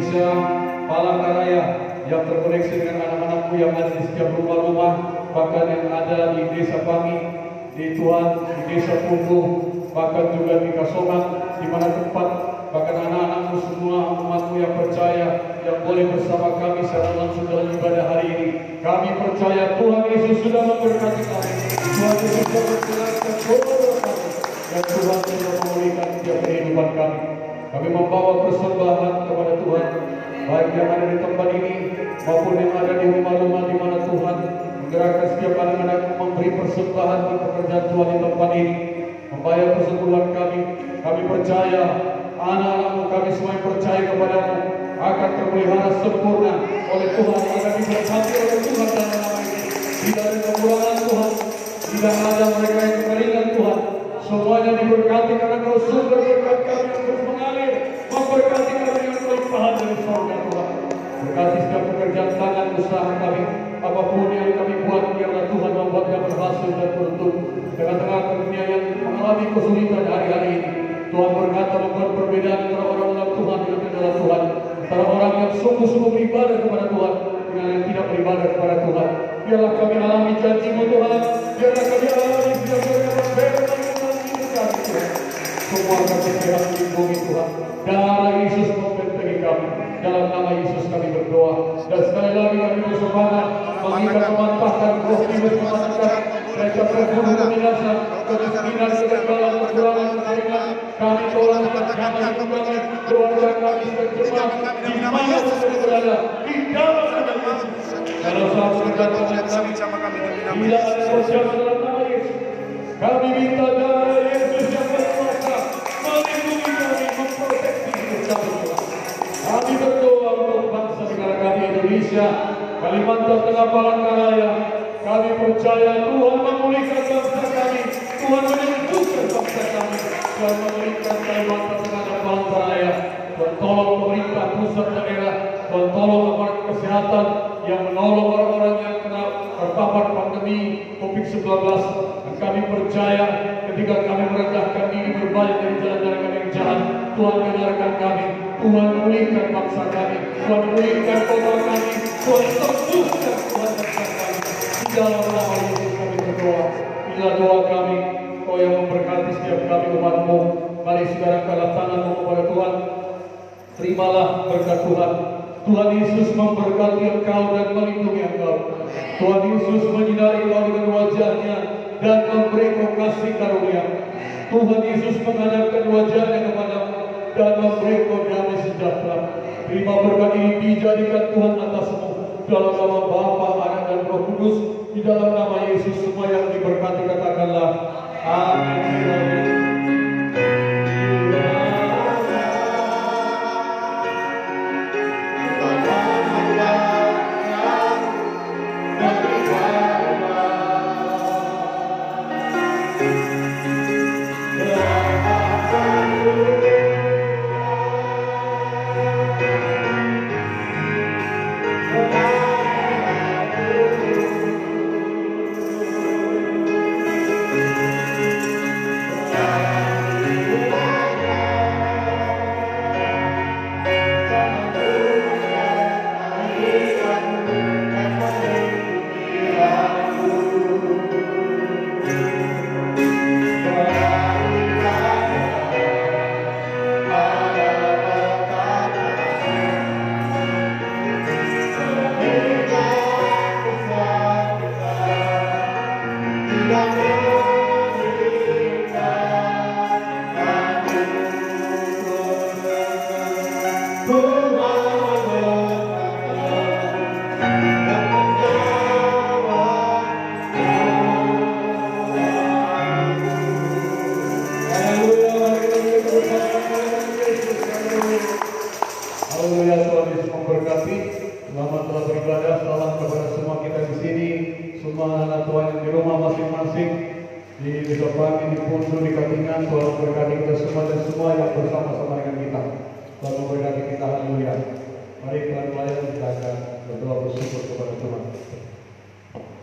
Indonesia, Palangkaraya, yang terkoneksi dengan anak-anakku yang ada di setiap rumah-rumah, bahkan yang ada di desa Pangi, di Tuhan, di desa Pundu, bahkan juga di Kasongan, di mana tempat, bahkan anak-anakmu semua, umatmu yang percaya, yang boleh bersama kami secara langsung dalam ibadah hari ini. Kami percaya Tuhan Yesus sudah memberkati kami. Tuhan Yesus sudah menjelaskan kepada kami, dan Tuhan sudah memulihkan setiap kehidupan kami. Kami membawa persembahan kepada Tuhan, baik yang ada di tempat ini maupun yang ada di rumah-rumah di mana Tuhan menggerakkan setiap anak-anak memberi persembahan di pekerjaan Tuhan di tempat ini, membayar persepuluhan kami. Kami percaya anak-anakmu, kami semua yang percaya kepadamu akan terpelihara sempurna oleh Tuhan, akan diberkati oleh Tuhan dalam nama ini. Tidak ada kekurangan Tuhan, tidak ada mereka yang kekeringan Tuhan. Semuanya diberkati karena Kau sumber berkat kami yang terus mengalir, memberkati kami dengan kelimpahan dari surga Tuhan. Berkati setiap pekerjaan tangan usaha kami, apapun yang kami buat, biarlah Tuhan membuatnya berhasil dan beruntung. Tengah-tengah dunia yang mengalami kesulitan hari-hari ini, Tuhan berkata membuat perbedaan antara orang-orang Tuhan dengan adalah Tuhan, antara orang yang sungguh-sungguh beribadah kepada Tuhan dengan yang tidak beribadah kepada Tuhan. Biarlah kami alami janji-Mu Tuhan, biarlah kami alami setiap berbeda kami Tuhan. Semua kami sehat lindungi Tuhan. Darah Yesus membentengi kami. Dalam nama Yesus kami berdoa. Dan sekali lagi kami bersemangat mengikat memantahkan roh iblis memantahkan mereka terbunuh kebinasan, kemiskinan, kegagalan, kekurangan, kekeringan. Kami tolong kami kembali keluarga kami terjemah di mana saja berada di dalam nama Yesus. Kalau satu kedatangan kami tidak ada sosial dalam nama Yesus. Kami minta darah Yesus yang berkuasa melindungi kami, memproteksi hidup kami Tuhan. Kami berdoa untuk bangsa negara kami Indonesia, Kalimantan Tengah, Palangkaraya. Kami percaya Tuhan memulihkan bangsa kami, Tuhan menyembuhkan bangsa kami, Tuhan memulihkan Kalimantan Tengah dan Palangkaraya. Tuhan tolong pemerintah pusat daerah, Tuhan tolong aparat kesehatan yang menolong orang-orang yang kena terpapar pandemi COVID-19. Dan kami percaya ketika kami merendahkan diri berbalik dari jalan-jalan kami yang jahat, Tuhan dengarkan kami, Tuhan pulihkan bangsa kami, Tuhan pulihkan kota kami, Tuhan sembuhkan Tuhan bangsa kami. Di dalam nama Yesus kami berdoa. Inilah doa kami, Kau yang memberkati setiap kami umat-Mu. Mari saudara angkat tangan-Mu kepada Tuhan. Terimalah berkat Tuhan. Tuhan Yesus memberkati engkau dan melindungi engkau. Tuhan Yesus menyinari engkau dengan wajah-Nya dan memberi engkau kasih karunia. Tuhan Yesus menghadapkan wajah-Nya kepadamu dan memberi engkau damai sejahtera. Terima berkat ini dijadikan Tuhan atasmu. Dalam nama Bapa, Anak dan Roh Kudus. Di dalam nama Yesus semua yang diberkati katakanlah amin. Haleluya, Tuhan Yesus memberkati. Selamat telah beribadah. Salam kepada semua kita di sini, semua anak Tuhan yang di rumah masing-masing, di desa Pangi, di Pundu, di Katingan. Tuhan memberkati kita semua dan semua yang bersama-sama dengan kita. Tuhan memberkati kita. Haleluya. Mari Tuhan pelayan kita akan berdoa bersyukur kepada Tuhan.